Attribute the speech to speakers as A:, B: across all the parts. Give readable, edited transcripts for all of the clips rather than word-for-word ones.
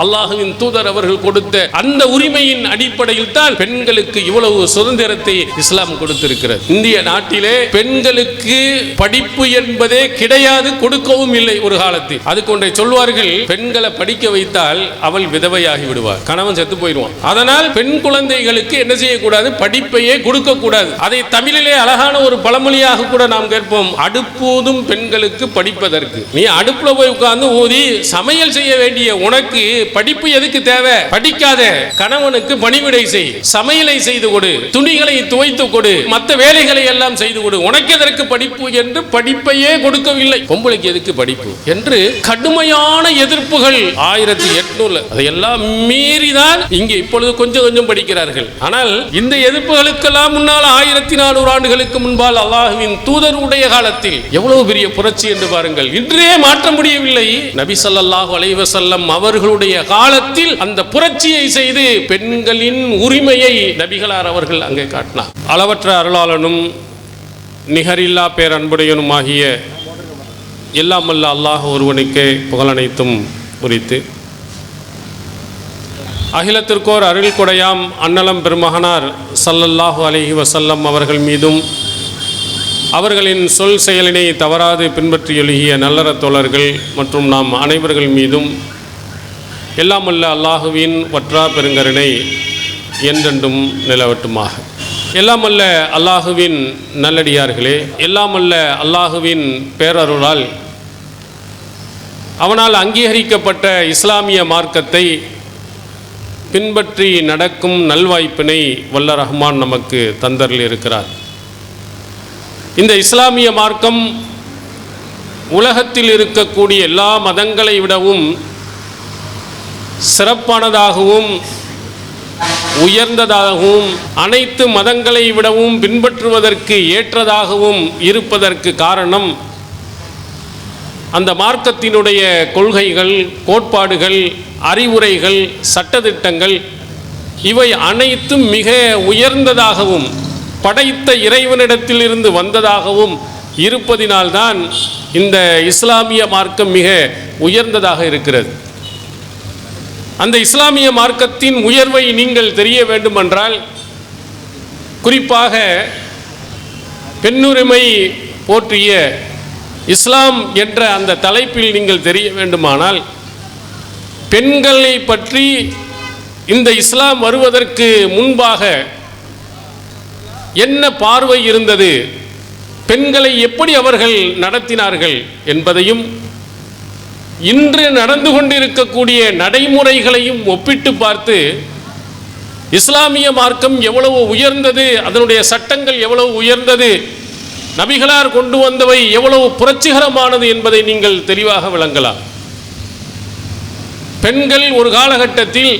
A: அல்லாஹ்வின் தூதர் அவர்கள் கொடுத்த அந்த உரிமையின் அடிப்படையில் தான் பெண்களுக்கு இவ்வளவு சுதந்திரத்தை இஸ்லாம் கொடுத்திருக்கிறது. இந்திய நாட்டிலே பெண்களுக்கு படிப்பு என்பதே கிடையாது, கொடுக்கவும் இல்லை ஒரு காலத்தில். அதுக்கு ஒன்றை சொல்வார்கள், பெண்களை படிக்க வைத்தால் அவள் விதவையாகி விடுவார், கணவன் செத்து போயிடுவான். அதனால் பெண் குழந்தைகளுக்கு என்ன செய்யக்கூடாது, படிப்பையே கொடுக்க கூடாது. அதை தமிழிலே அழகான ஒரு பழமொழியாக கூட நாம் கேட்போம், அடுப்பூதும் பெண்களுக்கு படிப்பதற்கு. நீ அடுப்புல போய் உட்கார்ந்து ஊதி சமையல் செய்ய வேண்டிய உனக்கு படிப்பு எதுக்கு தேவை? படிக்காத. கணவனுக்கு பணிவிடை செய், சமையலை செய்து கொடு, துணிகளை துவைத்து கொடு, மற்ற வேலைகளை எல்லாம் செய்து கொடு, உனக்கு எதற்கு படிப்பு என்று படிப்பையே கொடுக்கவில்லை. பொம்பளைக்கு எதுக்கு படிப்பு என்று கடுமையான எதிர்ப்புகள் 1800 அதையெல்லாம் மீறிதான் இங்கே இப்பொழுது கொஞ்சம் கொஞ்சம் படிக்கிறார்கள். ஆனால் இந்த எதிர்ப்புகளுக்கெல்லாம் முன்னால் 1400 ஆண்டுகளுக்கு முன்பால் அல்லாஹ்வின் தூதருடைய காலத்தில் எவ்வளவு பெரிய புரட்சி என்று பாருங்கள். இன்றே மாற்ற முடியவில்லை. நபி ஸல்லல்லாஹு அலைஹி வஸல்லம் அவர்களுடைய காலத்தில் அந்த புரட்சியை செய்து பெண்களின் உரிமையை நபிகளார் அவர்கள் அங்கே காட்டினார். அளவற்ற அருளாளனும் நிகரில்லா பேரன்புடையனுமாகிய எல்லாம் வல்ல அல்லாஹ் ஒருவனுக்கே புகழனைத்தும் உரித்து, அகிலத்திற்கோர் அருள் கொடையாம் அன்னலம் பெருமகனார் ஸல்லல்லாஹு அலைஹி வஸல்லம் அவர்கள் மீதும் அவர்களின் சொல் செயலினை தவறாது பின்பற்றி எழுகிய நல்லற தோழர்கள் மற்றும் நாம் அனைவர்கள் மீதும் எல்லாம் வல்ல அல்லாஹுவின் வற்றா பெருங்கருணை என்றென்றும் நிலவட்டுமாக. எல்லாம் வல்ல அல்லாஹுவின் நல்லடியார்களே, எல்லாம் வல்ல அல்லாஹுவின் பேரருளால் அவனால் அங்கீகரிக்கப்பட்ட இஸ்லாமிய மார்க்கத்தை பின்பற்றி நடக்கும் நல்வாய்ப்பினை வல்ல ரஹ்மான் நமக்கு தந்தரில் இருக்கிறார். இந்த இஸ்லாமிய மார்க்கம் உலகத்தில் இருக்கக்கூடிய எல்லா மதங்களை விடவும் சிறப்பானதாகவும் உயர்ந்ததாகவும் அனைத்து மதங்களை விடவும் பின்பற்றுவதற்கு ஏற்றதாகவும் இருப்பதற்கு காரணம், அந்த மார்க்கத்தினுடைய கொள்கைகள், கோட்பாடுகள், அறிவுரைகள், சட்டதிட்டங்கள் இவை அனைத்தும் மிக உயர்ந்ததாகவும் படைத்த இறைவனிடத்திலிருந்து வந்ததாகவும் இருப்பதினால்தான் இந்த இஸ்லாமிய மார்க்கம் மிக உயர்ந்ததாக இருக்கிறது. அந்த இஸ்லாமிய மார்க்கத்தின் உயர்வை நீங்கள் தெரிய வேண்டுமென்றால், குறிப்பாக பெண்ணுரிமை போற்றிய இஸ்லாம் என்ற அந்த தலைப்பில் நீங்கள் தெரிய வேண்டுமானால், பெண்களை பற்றி இந்த இஸ்லாம் வருவதற்கு முன்பாக என்ன பார்வை இருந்தது, பெண்களை எப்படி அவர்கள் நடத்தினார்கள் என்பதையும், இன்று நடந்து கொண்டிருக்கக்கூடிய நடைமுறைகளையும் ஒப்பிட்டு பார்த்து இஸ்லாமிய மார்க்கம் எவ்வளவு உயர்ந்தது, அதனுடைய சட்டங்கள் எவ்வளவு உயர்ந்தது, நபிகளார் கொண்டு வந்தவை எவ்வளவு புரட்சிகரமானது என்பதை நீங்கள் தெளிவாக விளங்கலாம். பெண்கள் ஒரு காலகட்டத்தில்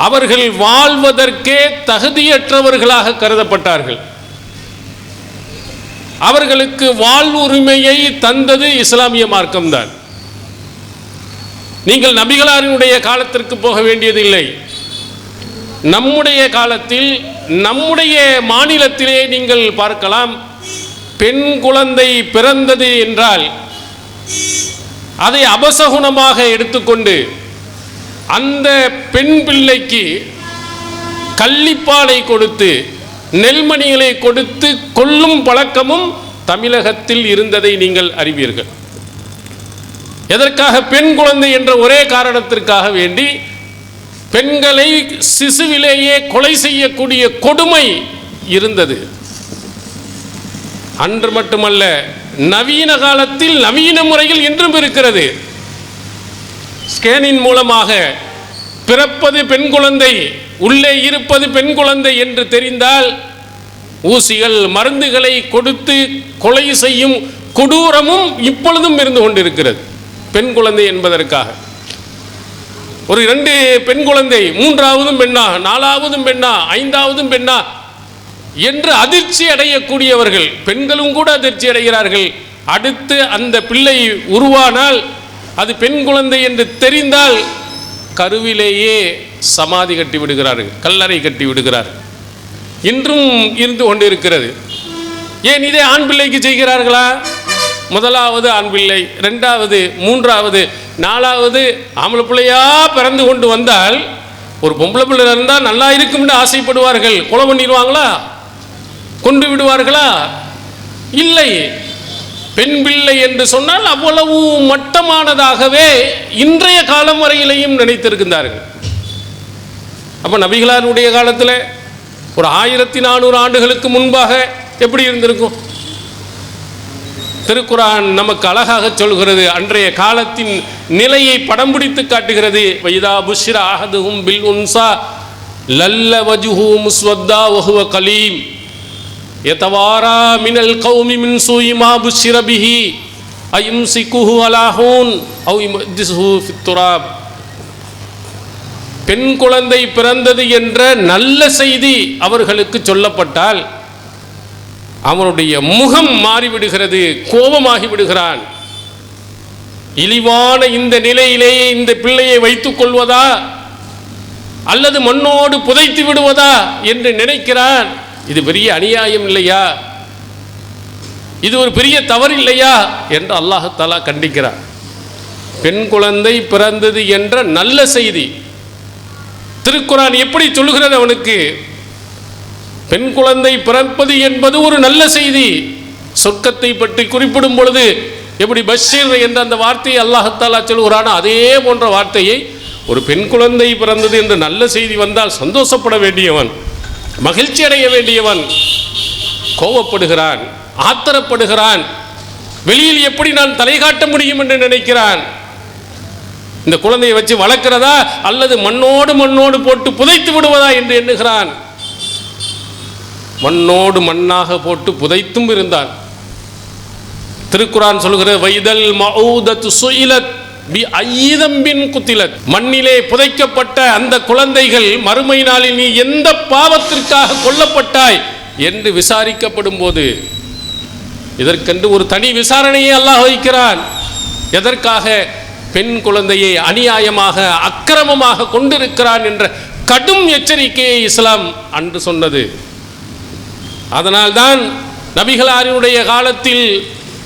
A: அவர்கள் வாழ்வதற்கே தகுதியற்றவர்களாக கருதப்பட்டார்கள். அவர்களுக்கு வாழ்வுரிமையை தந்தது இஸ்லாமிய மார்க்கம்தான். நீங்கள் நபிகளாரினுடைய காலத்திற்கு போக வேண்டியதில்லை. நம்முடைய காலத்தில், நம்முடைய மாநிலத்திலே நீங்கள் பார்க்கலாம், பெண் குழந்தை பிறந்தது என்றால் அதை அபசகுனமாக எடுத்துக்கொண்டு அந்த பெண் பிள்ளைக்கு கள்ளிப்பாலை கொடுத்து நெல்மணிகளை கொடுத்து கொல்லும் பழக்கமும் தமிழகத்தில் இருந்ததை நீங்கள் அறிவீர்கள். எதற்காக? பெண் குழந்தை என்ற ஒரே காரணத்திற்காக வேண்டி பெண்களை சிசுவிலேயே கொலை செய்யக்கூடிய கொடுமை இருந்தது. அன்று மட்டுமல்ல, நவீன காலத்தில் நவீன முறையில் இன்றும் இருக்கிறது. ஸ்கேனின் மூலமாக பிறப்பது பெண் குழந்தை, உள்ளே இருப்பது பெண் குழந்தை என்று தெரிந்தால் ஊசிகள், மருந்துகளை கொடுத்து கொலை செய்யும் கொடூரமும் இப்பொழுதும் இருந்து கொண்டிருக்கிறது. பெண் குழந்தை என்பதற்காக ஒரு 2 பெண் குழந்தை, 3ஆவதும் பெண்ணா, 4ஆவதும் பெண்ணா, 5ஆவதும் பெண்ணா என்று அதிர்ச்சி அடையக்கூடியவர்கள், பெண்களும் கூட அதிர்ச்சி அடைகிறார்கள். அடுத்து அந்த பிள்ளை உருவானால், அது பெண் குழந்தை என்று தெரிந்தால் கருவிலேயே சமாதி கட்டி விடுகிறார்கள், கல்லறை கட்டி விடுகிறார்கள். இன்றும் இருந்து கொண்டிருக்கிறது. ஏன் இதை ஆண் பிள்ளைக்கு செய்கிறார்களா? முதலாவது ஆண் பிள்ளை, ரெண்டாவது, மூன்றாவது, நாலாவது ஆம்பளை பிள்ளையா பிறந்து கொண்டு வந்தால் ஒரு பொம்பளை பிள்ளை இருந்தால் நல்லா இருக்கும்னு ஆசைப்படுவார்கள். கொலை பண்ணிடுவாங்களா? கொண்டு விடுவார்களா? இல்லை. பெண் பிள்ளை என்று சொன்னால் அவ்வளவு மட்டமானதாகவே இன்றைய காலம் வரையிலையும் நினைத்திருக்கின்றார்கள். அப்போ நபிகளாருடைய காலத்தில் ஒரு 1400 ஆண்டுகளுக்கு முன்பாக எப்படி இருந்திருக்கும்? திருக்குர்ஆன் நமக்கு அழகாக சொல்கிறது, அன்றைய காலத்தின் நிலையை படம் பிடித்து காட்டுகிறது. வைதா புஷ்ர அஹதுஹும் பில் உன்சா லல்ல வஜ்ஹு முஸ்வத்தா வஹுவ கலீம் யதவாரா மினல் கௌமி மின் சூஇ மா புஷ்ர பிஹி அயும்சிகுஹு அலா ஹூன் அவ் யுமத்திஸுஹு ஃபித் துராப். பெண் குழந்தை பிறந்தது என்ற நல்ல செய்தி அவர்களுக்கு சொல்லப்பட்டால் அவனுடைய முகம் மாறிவிடுகிறது, கோபமாகி விடுகிறான். இழிவான இந்த நிலையிலேயே இந்த பிள்ளையை வைத்துக் கொள்வதா அல்லது மண்ணோடு புதைத்து விடுவதா என்று நினைக்கிறான். இது பெரிய அநியாயம் இல்லையா? இது ஒரு பெரிய தவறு இல்லையா என்று அல்லாஹ் தஆலா கண்டிக்கிறான். பெண் குழந்தை பிறந்தது என்ற நல்ல செய்தி திருக்குர்ஆன் எப்படி சொல்லுகிறது? அவனுக்கு பெண் குழந்தை பிறப்பது என்பது ஒரு நல்ல செய்தி. சொர்க்கத்தை பற்றி குறிப்பிடும் பொழுது எப்படி பஷீர் என்ற அந்த வார்த்தையை அல்லாஹ் தஆலா சொல்கிறானோ அதே போன்ற வார்த்தையை ஒரு பெண் குழந்தை பிறந்தது என்று நல்ல செய்தி வந்தால் சந்தோஷப்பட வேண்டியவன், மகிழ்ச்சி அடைய வேண்டியவன் கோபப்படுகிறான், ஆத்திரப்படுகிறான். வெளியில் எப்படி நான் தலை காட்ட முடியும் என்று நினைக்கிறான். இந்த குழந்தையை வச்சு வளர்க்கிறதா அல்லது மண்ணோடு போட்டு புதைத்து விடுவதா என்று எண்ணுகிறான். மண்ணோடு மண்ணாக போட்டு புதைத்தும் இருந்தான். திருக்குர்ஆன் சொல்கிறது, வைதல் மஊதத்து சுயிலத் பி ஐதம்பின் குத்திலத். மண்ணிலே புதைக்கப்பட்ட அந்த குழந்தைகள் மறுமை நாளில் நீ எந்த பாவத்திற்காக கொல்லப்பட்டாய் என்று விசாரிக்கப்படும் போது இதற்கென்று ஒரு தனி விசாரணையை அல்லாஹ் வைக்கிறான். எதற்காக? பெண் குழந்தையை அநியாயமாக அக்கிரமமாக கொண்டிருக்கிறான் என்ற கடும் எச்சரிக்கையை இஸ்லாம் அன்று சொன்னது. அதனால்தான் நபிகளாரினுடைய காலத்தில்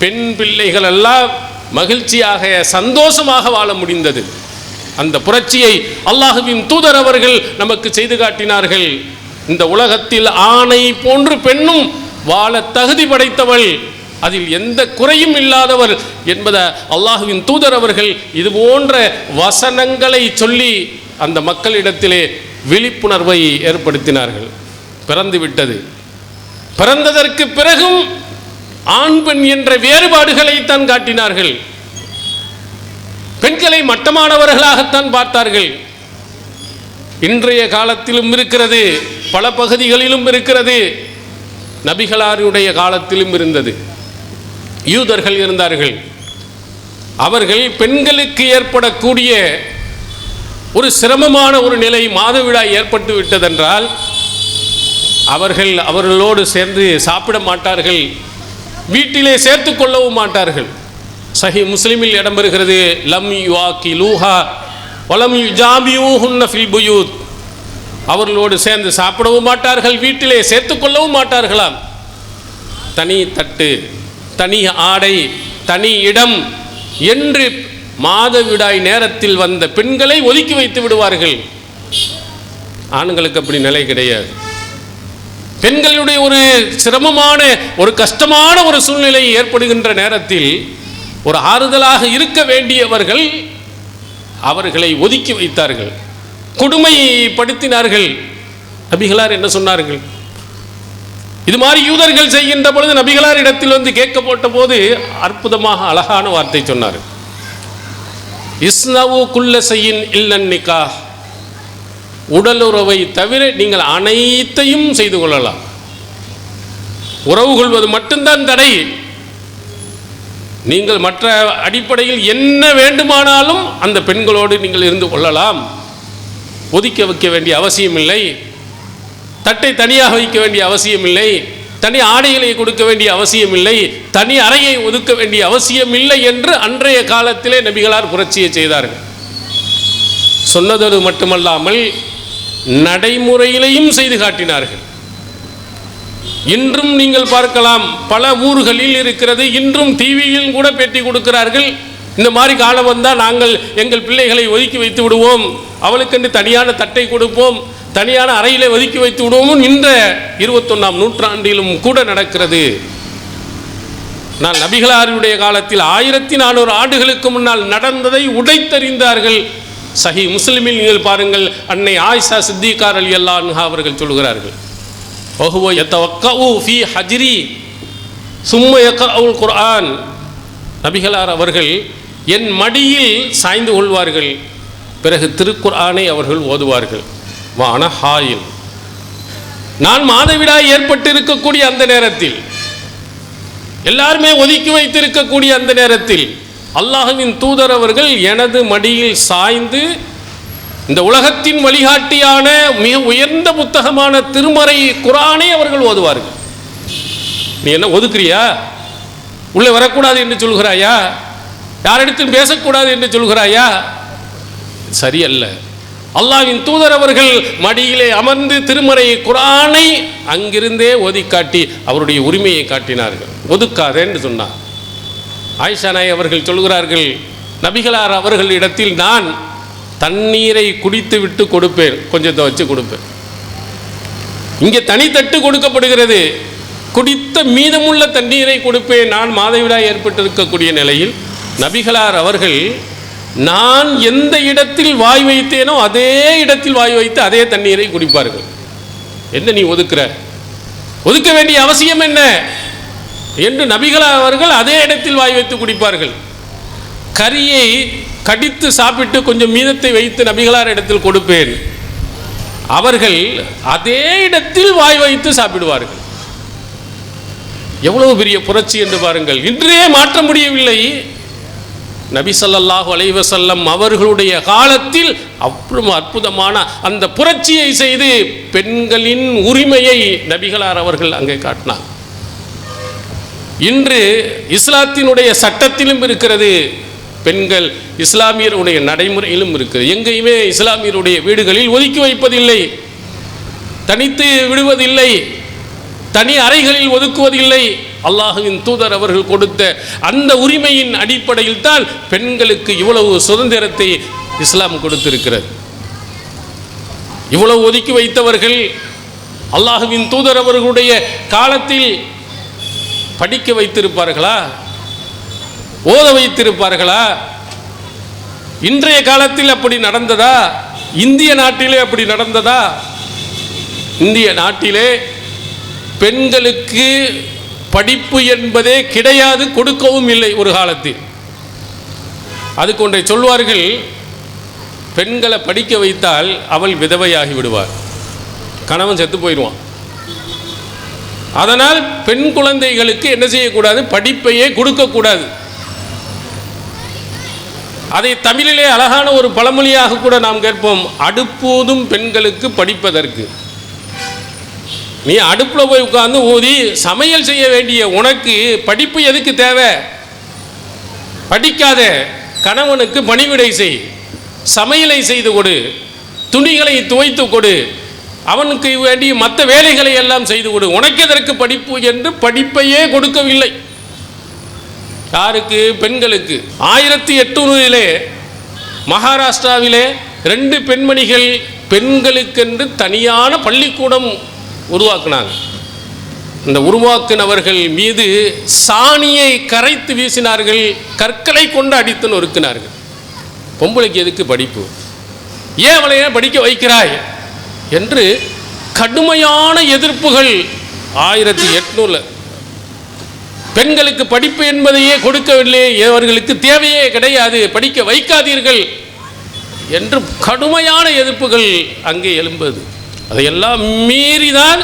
A: பெண் பிள்ளைகள் எல்லாம் மகிழ்ச்சியாக சந்தோஷமாக வாழ முடிந்தது. அந்த புரட்சியை அல்லாஹ்வின் தூதர் அவர்கள் நமக்கு செய்து காட்டினார்கள். இந்த உலகத்தில் ஆணை போன்று பெண்ணும் வாழ தகுதி படைத்தவள், அதில் எந்த குறையும் இல்லாதவர் என்பதை அல்லாஹ்வின் தூதர் அவர்கள் இது போன்ற வசனங்களை சொல்லி அந்த மக்களிடத்திலே விழிப்புணர்வை ஏற்படுத்தினார்கள். பிறந்து விட்டது, பிறந்ததற்கு பிறகும் ஆண் பெண் என்ற வேறுபாடுகளைத்தான் காட்டினார்கள். பெண்களை மட்டமானவர்களாகத்தான் பார்த்தார்கள். இன்றைய காலத்திலும் இருக்கிறது, பல பகுதிகளிலும் இருக்கிறது, நபிகளாருடைய காலத்திலும் இருந்தது. யூதர்கள் இருந்தார்கள். அவர்கள் பெண்களுக்கு ஏற்படக்கூடிய ஒரு சிரமமான ஒரு நிலை, மாதவிடாய் ஏற்பட்டு விட்டதென்றால் அவர்களோடு சேர்ந்து சாப்பிட மாட்டார்கள், வீட்டிலே சேர்த்து கொள்ளவும் மாட்டார்கள். சஹி முஸ்லிமில் இடம்பெறுகிறது, லம் யுஆகிலூஹா வலம் யுஜாபியூஹுன்ன ஃபில் புயூத். அவர்களோடு சேர்ந்து சாப்பிடவும் மாட்டார்கள், வீட்டிலே சேர்த்து கொள்ளவும் மாட்டார்களாம். தனி தட்டு, தனி ஆடை, தனி இடம் என்று மாதவிடாய் நேரத்தில் வந்த பெண்களை ஒதுக்கி வைத்து விடுவார்கள். ஆண்களுக்கு அப்படி நிலை கிடையாது. பெண்களுடைய ஒரு சிரமமான ஒரு கஷ்டமான ஒரு சூழ்நிலை ஏற்படுகின்ற நேரத்தில் ஒரு ஆறுதலாக இருக்க வேண்டியவர்கள் அவர்களை ஒதுக்கி வைத்தார்கள், கொடுமைப்படுத்தினார்கள். நபிகளார் என்ன சொன்னார்கள்? இது மாதிரி யூதர்கள் செய்கின்ற பொழுது நபிகளார் இடத்தில் வந்து கேட்க போட்ட போது அற்புதமாக அழகான வார்த்தை சொன்னார். இஸ்னவு குல்ல செய்யின் இல்லன் நிக்காஹ். உடலுறவை தவிர நீங்கள் அனைத்தையும் செய்து கொள்ளலாம். உறவு கொள்வது மட்டும்தான் தடை. நீங்கள் மற்ற அடிப்படையில் என்ன வேண்டுமானாலும் அந்த பெண்களோடு நீங்கள் இருந்து கொள்ளலாம். ஒதுக்க வைக்க வேண்டிய அவசியம் இல்லை, தட்டை தனியாக வைக்க வேண்டிய அவசியம் இல்லை, தனி ஆடைகளை கொடுக்க வேண்டிய அவசியம் இல்லை, தனி அறையை ஒதுக்க வேண்டிய அவசியம் இல்லை என்று அன்றைய காலத்திலே நபிகளார் புரட்சியை செய்தார்கள். சொன்னதோடு மட்டுமல்லாமல் நடைமுறையிலையும் செய்து காட்டினார்கள். இன்றும் நீங்கள் பார்க்கலாம், பல ஊர்களில் இருக்கிறது. இன்றும் டிவியில் கூட பேட்டி கொடுக்கிறார்கள். இந்த மாதிரி காலம் வந்தால் நாங்கள் எங்கள் பிள்ளைகளை ஒதுக்கி வைத்து விடுவோம், அவளுக்கென்று தனியான தட்டை கொடுப்போம், தனியான அறையிலே ஒதுக்கி வைத்து விடுவோம். இந்த 21ஆம் நூற்றாண்டிலும் கூட நடக்கிறது. நான் நபிகளாருடைய காலத்தில் 1400 ஆண்டுகளுக்கு முன்னால் நடந்ததை உடைத்தறிந்தார்கள். சஹி முஸ்லிமில் நீங்கள் பாருங்கள், அன்னை ஆயிஷா சித்திகா ரலியல்லாஹு அன்ஹா அவர்கள் சொல்கிறார்கள், வஹுவ யதவக்கஉ ஃபீ ஹஜ்ரி சும்ம யக்ரஉல் குர்ஆன். நபிகளார் அவர்கள் என் மடியில் சாய்ந்து கொள்வார்கள், பிறகு திருக்குர்ஆனை அவர்கள் ஓதுவார்கள். வான ஹாயில், நான் மாதவிடாய் ஏற்பட்டு இருக்கக்கூடிய அந்த நேரத்தில், எல்லாருமே ஒதுக்கி வைத்திருக்கக்கூடிய அந்த நேரத்தில், அல்லாஹ்வின் தூதர் அவர்கள் எனது மடியில் சாய்ந்து இந்த உலகத்தின் வழிகாட்டியான மிக உயர்ந்த புத்தகமான திருமறை குர்ஆனை அவர்கள் ஓதுவார்கள். நீ என்ன ஒதுக்குறியா? உள்ளே வரக்கூடாது என்று சொல்கிறாயா? யாரிடத்தில் பேசக்கூடாது என்று சொல்கிறாயா? சரியல்ல. அல்லாஹ்வின் தூதர் அவர்கள் மடியிலே அமர்ந்து திருமறை குர்ஆனை அங்கிருந்தே ஓதி காட்டி அவருடைய உரிமையை காட்டினார்கள். ஒதுக்காதே என்று சொன்னார். ஆயிஷா நாய் அவர்கள் சொல்கிறார்கள், நபிகளார் அவர்களிடத்தில் நான் தண்ணீரை குடித்து விட்டு கொடுப்பேன், கொஞ்சத்தை வச்சு கொடுப்பேன். இங்கே தனித்தட்டு கொடுக்கப்படுகிறது, குடித்த மீதமுள்ள தண்ணீரை கொடுப்பேன். நான் மாதவிடாய் ஏற்பட்டிருக்கக்கூடிய நிலையில் நபிகளார் அவர்கள் நான் எந்த இடத்தில் வாய் வைத்தேனோ அதே இடத்தில் வாய் வைத்து அதே தண்ணீரை குடிப்பார்கள். என்ன நீ ஒதுக்குற? ஒதுக்க வேண்டிய அவசியம் என்ன என்று நபிகளார் அவர்கள் அதே இடத்தில் வாய் வைத்து குடிப்பார்கள். கறியை கடித்து சாப்பிட்டு கொஞ்சம் மீதத்தை வைத்து நபிகளார் இடத்தில் கொடுப்பேன், அவர்கள் அதே இடத்தில் வாய் வைத்து சாப்பிடுவார்கள். எவ்வளவு பெரிய புரட்சி என்று பாருங்கள். இன்றே மாற்ற முடியவில்லை. நபி ஸல்லல்லாஹு அலைஹி வஸல்லம் அவர்களுடைய காலத்தில் அவ்வளவு அற்புதமான அந்த புரட்சியை செய்து பெண்களின் உரிமையை நபிகளார் அவர்கள் அங்கே காட்டினார். இன்று இஸ்லாத்தினுடைய சட்டத்திலும் இருக்கிறது, பெண்கள் இஸ்லாமியருடைய நடைமுறையிலும் இருக்கிறது. எங்கேயுமே இஸ்லாமியருடைய வீடுகளில் ஒதுக்கி வைப்பதில்லை, தனித்து விடுவதில்லை, தனி அறைகளில் ஒதுக்குவதில்லை. அல்லாஹ்வின் தூதர் அவர்கள் கொடுத்த அந்த உரிமையின் அடிப்படையில் தான் பெண்களுக்கு இவ்வளவு சுதந்திரத்தை இஸ்லாம் கொடுத்திருக்கிறது. இவ்வளவு ஒதுக்கி வைத்தவர்கள் அல்லாஹ்வின் தூதர் அவர்களுடைய காலத்தில் படிக்க வைத்திருப்பார்களா? ஓத வைத்திருப்பார்களா? இன்றைய காலத்தில் அப்படி நடந்ததா? இந்திய நாட்டிலே அப்படி நடந்ததா? இந்திய நாட்டிலே பெண்களுக்கு படிப்பு என்பதே கிடையாது, கொடுக்கவும் இல்லை ஒரு காலத்தில். அதுக்கு ஒன்றை சொல்வார்கள், பெண்களை படிக்க வைத்தால் அவள் விதவையாகி விடுவார், கணவன் செத்து போயிடுவான். அதனால் பெண் குழந்தைகளுக்கு என்ன செய்யக்கூடாது? படிப்பையே கொடுக்கக்கூடாது. அதை தமிழிலே அழகான ஒரு பழமொழியாக கூட நாம் கேட்போம், அடுப்பூதும் பெண்களுக்கு படிப்பதற்கு. நீ அடுப்பில் போய் உட்கார்ந்து ஊதி சமையல் செய்ய வேண்டிய உனக்கு படிப்பு எதுக்கு தேவை? படிக்காத கணவனுக்கு பணிவிடை செய், சமையலை செய்து கொடு, துணிகளை துவைத்து கொடு, அவனுக்கு வேண்டிய மற்ற வேலைகளை எல்லாம் செய்து கொடு, உனக்கு எதற்கு படிப்பு என்று படிப்பையே கொடுக்கவில்லை. யாருக்கு? பெண்களுக்கு. 1800 மகாராஷ்டிராவிலே 2 பெண்மணிகள் பெண்களுக்கென்று தனியான பள்ளிக்கூடம் உருவாக்கினாங்க. இந்த உருவாக்கினவர்கள் மீது சாணியை கரைத்து வீசினார்கள், கற்களை கொண்டு அடித்து நொறுக்கினார்கள். பொம்பளைக்கு எதுக்கு படிப்பு? ஏன் அவளை படிக்க வைக்கிறாய் என்று கடுமையான எதிர்ப்புகள் 1800. பெண்களுக்கு படிப்பு என்பதையே கொடுக்கவில்லை, அவர்களுக்கு தேவையே கிடையாது, படிக்க வைக்காதீர்கள் என்று கடுமையான எதிர்ப்புகள் அங்கே எழும்புது. அதையெல்லாம் மீறிதான்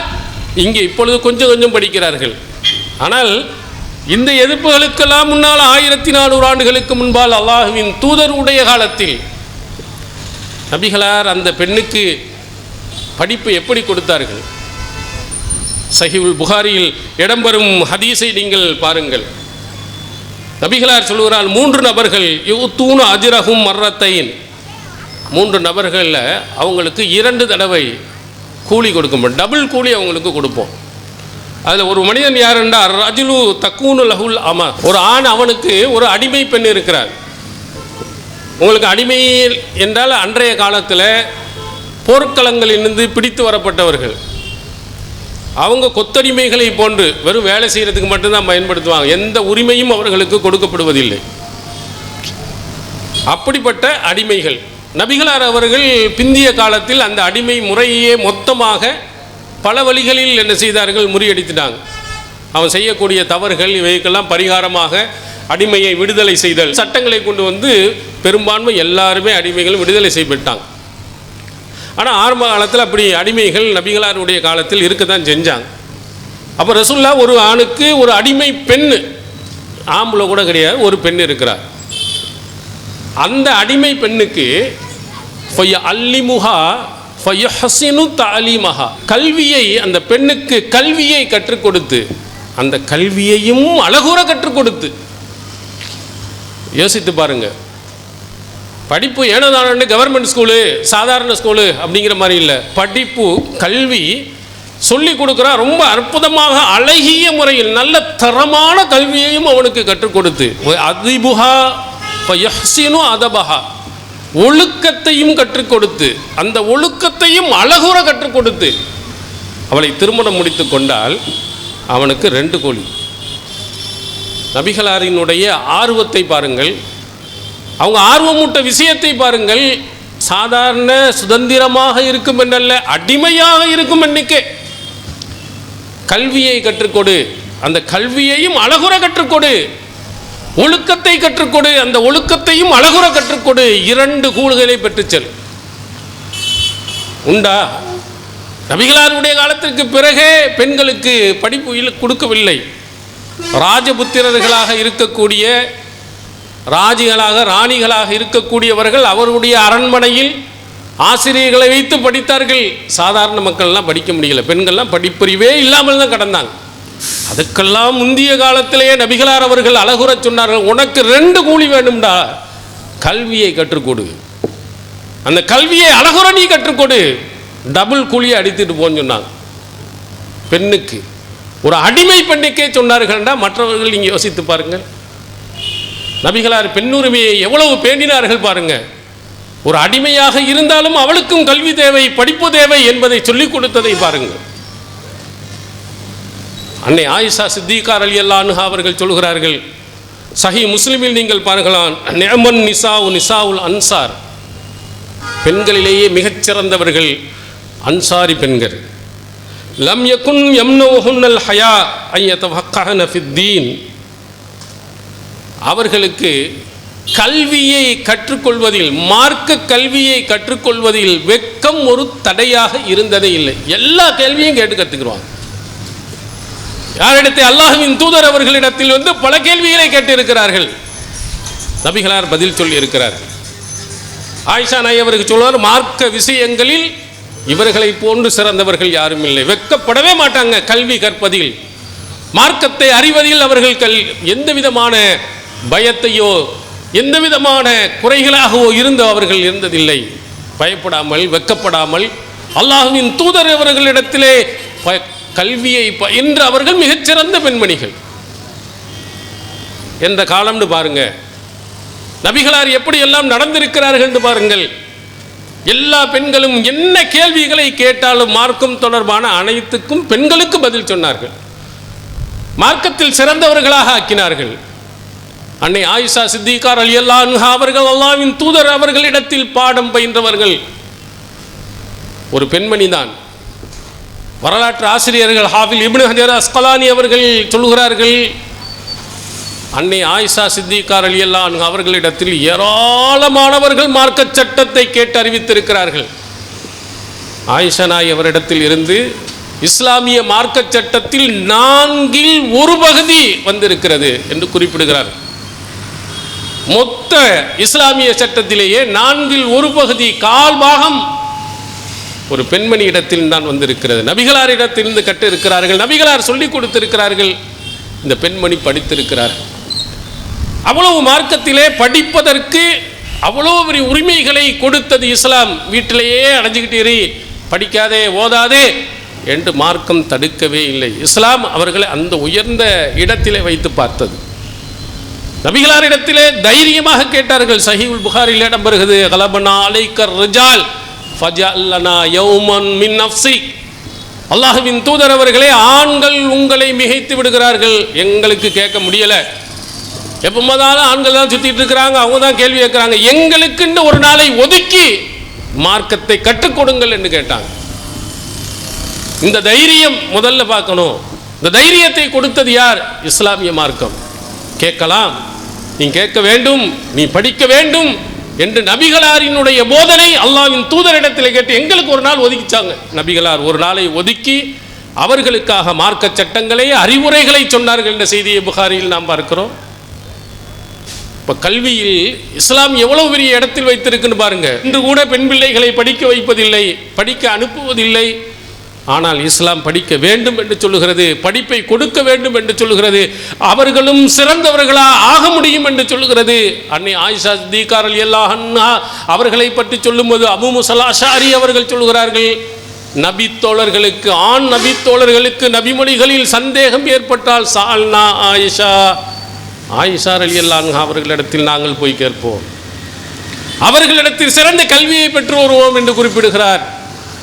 A: இங்கே இப்பொழுது கொஞ்சம் கொஞ்சம் படிக்கிறார்கள். ஆனால் இந்த எதிர்ப்புகளுக்கெல்லாம் முன்னால் 1400 ஆண்டுகளுக்கு முன்பால் அல்லாஹ்வின் தூதருடைய காலத்தில் நபிகளார் அந்த பெண்ணுக்கு படிப்பு எப்படி கொடுத்தார்கள்? சஹீஹுல் புகாரியில் இடம்பெறும் ஹதீஸை நீங்கள் பாருங்கள். நபிகளார் சொல்கிறார், 3 நபர்கள் யுத்தூன அஜ்ரஹும் மர்ரத்தைன், 3 நபர்களில் அவங்களுக்கு 2 தடவை கூலி கொடுக்கும், டபுள் கூலி அவங்களுக்கு கொடுப்போம். அதில் ஒரு மனிதன் யார் என்றால் ரஜுலு தக்கூனு லஹுல் அமா, ஒரு ஆண் அவனுக்கு ஒரு அடிமை பெண் இருக்கிறார். உங்களுக்கு அடிமை என்றால் அன்றைய காலத்தில் போர்க்களங்களிலிருந்து பிடித்து வரப்பட்டவர்கள், அவங்க கொத்தடிமைகளை போன்று வெறும் வேலை செய்கிறதுக்கு மட்டும்தான் பயன்படுத்துவாங்க, எந்த உரிமையும் அவர்களுக்கு கொடுக்கப்படுவதில்லை. அப்படிப்பட்ட அடிமைகள் நபிகளார் அவர்கள் பிந்திய காலத்தில் அந்த அடிமை முறையே மொத்தமாக பல வழிகளில் என்ன செய்தார்கள், முறியடித்துட்டாங்க. அவன் செய்யக்கூடிய தவறுகள் இவைக்கெல்லாம் பரிகாரமாக அடிமையை விடுதலை செய்தல் சட்டங்களை கொண்டு வந்து பெரும்பான்மை எல்லாருமே அடிமைகளும் விடுதலை செய்யப்பட்டாங்க. ஆனால் ஆரம்ப காலத்தில் அப்படி அடிமைகள் நபிகளாருடைய காலத்தில் இருக்க தான் செஞ்சாங்க. அப்போ ரசூல்லா ஒரு ஆணுக்கு ஒரு அடிமை பெண், ஆம்பளை கூட கிடையாது, ஒரு பெண் இருக்கிறார். அந்த அடிமை பெண்ணுக்கு அல்லிமுஹா ஃபயஹ்சினு தஅலீமஹா, கல்வியை அந்த பெண்ணுக்கு கல்வியை கற்றுக் கொடுத்து அந்த கல்வியையும் அழகுற கற்றுக் கொடுத்து. யோசித்து பாருங்க, படிப்பு ஏனோதானு கவர்மெண்ட் ஸ்கூலு சாதாரண ஸ்கூலு அப்படிங்கிற மாதிரி இல்லை, படிப்பு கல்வி சொல்லி கொடுக்குறா. ரொம்ப அற்புதமாக அழகிய முறையில் நல்ல தரமான கல்வியையும் அவனுக்கு கற்றுக் கொடுத்து அதிபுஹா ஃபயஹ்சினு அதபஹா, ஒழுக்கத்தையும் கற்றுக் கொடுத்து அந்த ஒழுக்கத்தையும் அழகுற கற்றுக் கொடுத்து அவளை திருமணம் முடித்து கொண்டால் அவனுக்கு 2 கோடி. நபிகளாரினுடைய ஆர்வத்தை பாருங்கள், அவங்க ஆர்வமூட்ட விஷயத்தை பாருங்கள். சாதாரண சுதந்திரமாக இருக்கும் என்னல்ல, அடிமையாக இருக்கும் எண்ணிக்கை. கல்வியை கற்றுக்கொடு, அந்த கல்வியையும் அழகுற கற்றுக்கொடு, ஒழுக்கத்தை கற்றுக்கொடு, அந்த ஒழுக்கத்தையும் அழகுற கற்றுக்கொடு, 2 கூடுகளை பெற்றுச்சல். உண்டா? நபிகளாருடைய காலத்திற்கு பிறகே பெண்களுக்கு படிப்பு கொடுக்கவில்லை. ராஜபுத்திரர்களாக இருக்கக்கூடிய, ராஜிகளாக ராணிகளாக இருக்கக்கூடியவர்கள் அவருடைய அரண்மனையில் ஆசிரியர்களை வைத்து படித்தார்கள். சாதாரண மக்கள்லாம் படிக்க முடியல, பெண்கள்லாம் படிப்பறிவே இல்லாமல் தான் கடந்தாங்க. அதுக்கெல்லாம் முந்திய காலத்திலேயே நபிகளார் அவர்கள் அழகுற சொன்னார்கள், உனக்கு 2 கூலி வேணும்டா, கல்வியை கற்றுக்கொடு, அந்த கல்வியை அழகுற நீ கற்றுக்கொடு, டபுள் கூலியை அடித்துட்டு போன்னு சொன்னாங்க. பெண்ணுக்கு, ஒரு அடிமை பெண்ணுக்கே சொன்னார்கள்டா. மற்றவர்கள் நீங்கள் யோசித்து பாருங்கள், நபிகளார் பெண்ணுரிமையை எவ்வளவு பேணினார்கள் பாருங்க. ஒரு அடிமையாக இருந்தாலும் அவளுக்கும் கல்வி தேவை, படிப்பு தேவை என்பதை சொல்லிக் கொடுத்ததை பாருங்கள். அன்னை ஆயிஷா சித்திகா ரலியல்லாஹு அன்ஹா அவர்கள் சொல்கிறார்கள், சஹி முஸ்லிமில் நீங்கள் பார்க்கலாம், நிஅமன் நிசாஉ நிசாஉல் அன்சார், பெண்களிலேயே மிகச்சிறந்தவர்கள் அன்சாரி பெண்கள். லம் யகுன் யம்னவுஹுன்னல் ஹயா அய்யதஃபக்கஹன ஃபித்தீன், அவர்களுக்கு கல்வியை கற்றுக்கொள்வதில், மார்க்க கல்வியை கற்றுக்கொள்வதில் வெட்கம் ஒரு தடையாக இருந்ததே இல்லை. எல்லா கேள்வியும் கேட்டு கற்றுக்குருவாங்க. யாரிடத்தை? அல்லாஹ்வின் தூதர் அவர்களிடத்தில் வந்து பல கேள்விகளை கேட்டிருக்கிறார்கள். நபிகளார் பதில் சொல்லி இருக்கிறார்கள். ஆயிஷா நாய் அவருக்கு சொல்வார், மார்க்க விஷயங்களில் இவர்களை போன்று சிறந்தவர்கள் யாரும் இல்லை, வெட்கப்படவே மாட்டாங்க கல்வி கற்பதில், மார்க்கத்தை அறிவதில் அவர்கள் எந்த விதமான பயத்தையோ எந்த விதமான குறைகளாகவோ இருந்து அவர்கள் இருந்ததில்லை. பயப்படாமல் வெட்கப்படாமல் அல்லாஹ்வின் தூதர் அவர்களிடத்திலே கல்வியை பயின்ற அவர்கள் மிகச்சிறந்த பெண்மணிகள் என்ற காலம்னு பாருங்க. நபிகளார் எப்படி எல்லாம் நடந்திருக்கிறார்கள் என்று பாருங்கள். எல்லா பெண்களும் என்ன கேள்விகளை கேட்டாலும் மார்க்கம் தொடர்பான அனைத்துக்கும் பெண்களுக்கு பதில் சொன்னார்கள். மார்க்கத்தில் சிறந்தவர்களாக ஆக்கினார்கள். அன்னை ஆயிஷா சித்திகா ரலியல்லாஹு அன்ஹா அவர்கள் அல்லாஹ்வின் தூதர் அவர்களிடத்தில் பாடம் பயின்றவர்கள். ஒரு பெண்மணி தான். வரலாற்று ஆசிரியர்கள் ஹாஃபில் இப்னு ஹஜர் அஸ்கலானி அவர்கள் சொல்கிறார்கள், அன்னை ஆயிஷா சித்திகா ரலியல்லாஹு அன்ஹா அவர்களிடத்தில் ஏராளமானவர்கள் மார்க்க சட்டத்தை கேட்டு அறிவித்திருக்கிறார்கள். ஆயிஷா நாய் அவரிடத்தில் இருந்து இஸ்லாமிய மார்க்க சட்டத்தில் 1/4 பகுதி வந்திருக்கிறது என்று குறிப்பிடுகிறார். மொத்த இஸ்லாமிய சட்டத்திலேயே 1/4 பகுதி, 1/4 பாகம் ஒரு பெண்மணி இடத்தில் தான் வந்திருக்கிறது. நபிகளார் இடத்திலிருந்து கற்று இருக்கிறார்கள், நபிகளார் சொல்லிக் கொடுத்திருக்கிறார்கள், இந்த பெண்மணி படித்திருக்கிறார்கள். அவ்வளவு மார்க்கத்திலே படிப்பதற்கு அவ்வளோ பெரிய உரிமைகளை கொடுத்தது இஸ்லாம். வீட்டிலேயே அடைஞ்சுக்கிட்டே படிக்காதே ஓதாதே என்று மார்க்கம் தடுக்கவே இல்லை. இஸ்லாம் அவர்களை அந்த உயர்ந்த இடத்திலே வைத்து பார்த்தது. நபிகளாரிடத்திலே தைரியமாக கேட்டார்கள். சஹீஹுல் புகாரில் இடம் வருகிறது, கலபனா அலைக்கர் ரிஜால் ஃபஜஅல்னா யௌமன் மின் நஃப்ஸி. அல்லாஹ்வின் தூதர் அவர்களே, ஆண்கள் உங்களை மிகைத்து விடுகிறார்கள், எங்களுக்கு கேட்க முடியல. எப்போதாலும் ஆண்கள் தான் சுற்றிட்டு இருக்கிறாங்க, அவங்க தான் கேள்வி கேட்குறாங்க, எங்களுக்குன்னு ஒரு நாளை ஒதுக்கி மார்க்கத்தை கற்றுக் கொடுங்கள் என்று கேட்டாங்க. இந்த தைரியம் முதல்ல பார்க்கணும். இந்த தைரியத்தை கொடுத்தது யார்? இஸ்லாமிய மார்க்கம். கேட்கலாம், நீ கேட்க வேண்டும், நீ படிக்க வேண்டும் என்று நபிகளாரினுடைய போதனை அல்லாஹ்வின் தூதரிடத்தில் கேட்டு எங்களுக்கு ஒரு நாள் ஒதுக்கிச்சாங்க. நபிகளார் ஒரு நாளை ஒதுக்கி அவர்களுக்காக மார்க்க சட்டங்களை, அறிவுரைகளை சொன்னார்கள் என்ற செய்தியை புகாரியில் நாம் பார்க்கிறோம். இப்போ கல்வியில் இஸ்லாம் எவ்வளவு பெரிய இடத்தில் வைத்திருக்குன்னு பாருங்க. இன்று கூட பெண் பிள்ளைகளை படிக்க வைப்பதில்லை, படிக்க அனுப்புவதில்லை. ஆனால் இஸ்லாம் படிக்க வேண்டும் என்று சொல்லுகிறது, படிப்பை கொடுக்க வேண்டும் என்று சொல்லுகிறது, அவர்களும் சிறந்தவர்களா ஆக முடியும் என்று சொல்லுகிறது. அன்னை ஆயிஷா சித்திகா ரலியல்லாஹு அன்ஹா அவர்களை பற்றி சொல்லும்போது அபூ மூஸா அல்-அஷ்அரி அவர்கள் சொல்லுகிறார்கள், நபி தோழர்களுக்கு, ஆண் நபி தோழர்களுக்கு நபிமொழிகளில் சந்தேகம் ஏற்பட்டால் சால்னா ஆயிஷா ரலியல்லாஹு அன்ஹா அவர்களிடத்தில் நாங்கள் போய் கேட்போம், அவர்களிடத்தில் சிறந்த கல்வியை பெற்று வருவோம் என்று குறிப்பிடுகிறார்.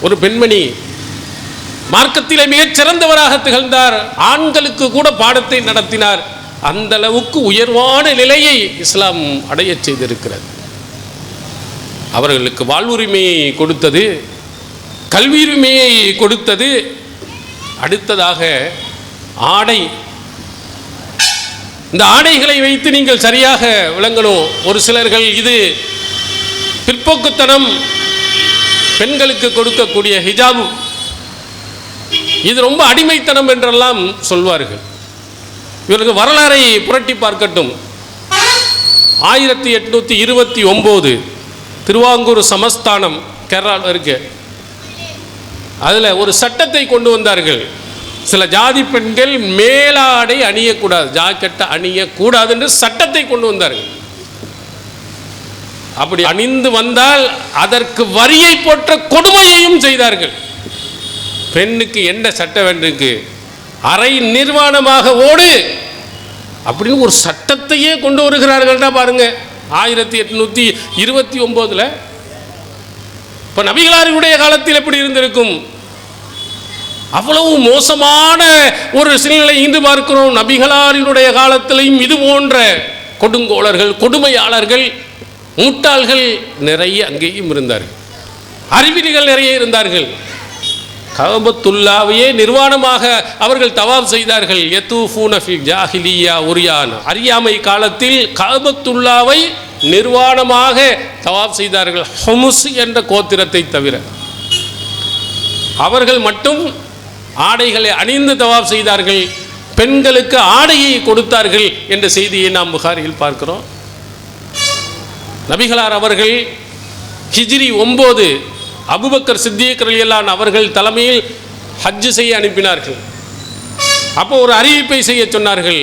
A: ஒரு பெண்மணி மார்க்கத்திலே மிகச் சிறந்தவராக திகழ்ந்தார், ஆண்களுக்கு கூட பாடத்தை நடத்தினார். அந்த அளவுக்கு உயர்வான நிலையை இஸ்லாம் அடைய செய்திருக்கிறது. அவர்களுக்கு வாழ்வுரிமையை கொடுத்தது, கல்வி உரிமையை கொடுத்தது. அடுத்ததாக ஆடை. இந்த ஆடைகளை வைத்து நீங்கள் சரியாக விளங்கணும். ஒரு சிலர்கள் இது பிற்போக்குத்தனம், பெண்களுக்கு கொடுக்கக்கூடிய ஹிஜாபு, இது ரொம்ப அடிமைத்தனம் என்றெல்லாம் சொல்வார்கள். இவருக்கு வரலாறை புரட்டி பார்க்கட்டும். 1829 திருவாங்கூர் சமஸ்தானம் கேரளாவில் இருக்கு. அதில் ஒரு சட்டத்தை கொண்டு வந்தார்கள். சில ஜாதி பெண்கள் மேலாடை அணியக்கூடாது, ஜாக்கெட்டை அணியக்கூடாது என்று சட்டத்தை கொண்டு வந்தார்கள். அப்படி அணிந்து வந்தால் அதற்கு வரியை போட்ட கொடுமையையும் செய்தார்கள். பெண்ணுக்கு என்ன சட்டம் வேண்டிருக்கு, அரை நிர்வாணமாக ஓடு அப்படின்னு ஒரு சட்டத்தையே கொண்டு வருகிறார்கள்னா பாருங்க. 1829 இப்போ நபிகளாருடைய காலத்தில் எப்படி இருந்திருக்கும்? அவ்வளவு மோசமான ஒரு சூழ்நிலை இன்று பார்க்கிறோம். நபிகளாரினுடைய காலத்திலையும் இது போன்ற கொடுங்கோளர்கள், கொடுமையாளர்கள், முட்டாள்கள் நிறைய அங்கேயும் இருந்தார்கள். அறிவிலிகள் நிறைய இருந்தார்கள். கஅபத்துல்லாவையே நிர்வாணமாக அவர்கள் தவாப் செய்தார்கள். யதூஃபூன ஃபில் ஜாஹிலிய்யா உரியானா, அறியாமை காலத்தில் கஅபத்துல்லாவை நிர்வாணமாக தவாப் செய்தார்கள். ஹுமுஸ் என்ற கோத்திரத்தை தவிர அவர்கள் மட்டும் ஆடைகளை அணிந்து தவாப் செய்தார்கள். பெண்களுக்கு ஆடையை கொடுத்தார்கள் என்ற செய்தியை நாம் புகாரியில் பார்க்கிறோம். நபிகளார் அவர்கள் ஹிஜ்ரி 9 அபூபக்கர் சித்திக் ரலியல்லாஹு அன்ஹு அவர்கள் தலைமையில் ஹஜ் செய்ய அனுப்பினார்கள். அப்போ ஒரு அறிவிப்பை செய்ய சொன்னார்கள்.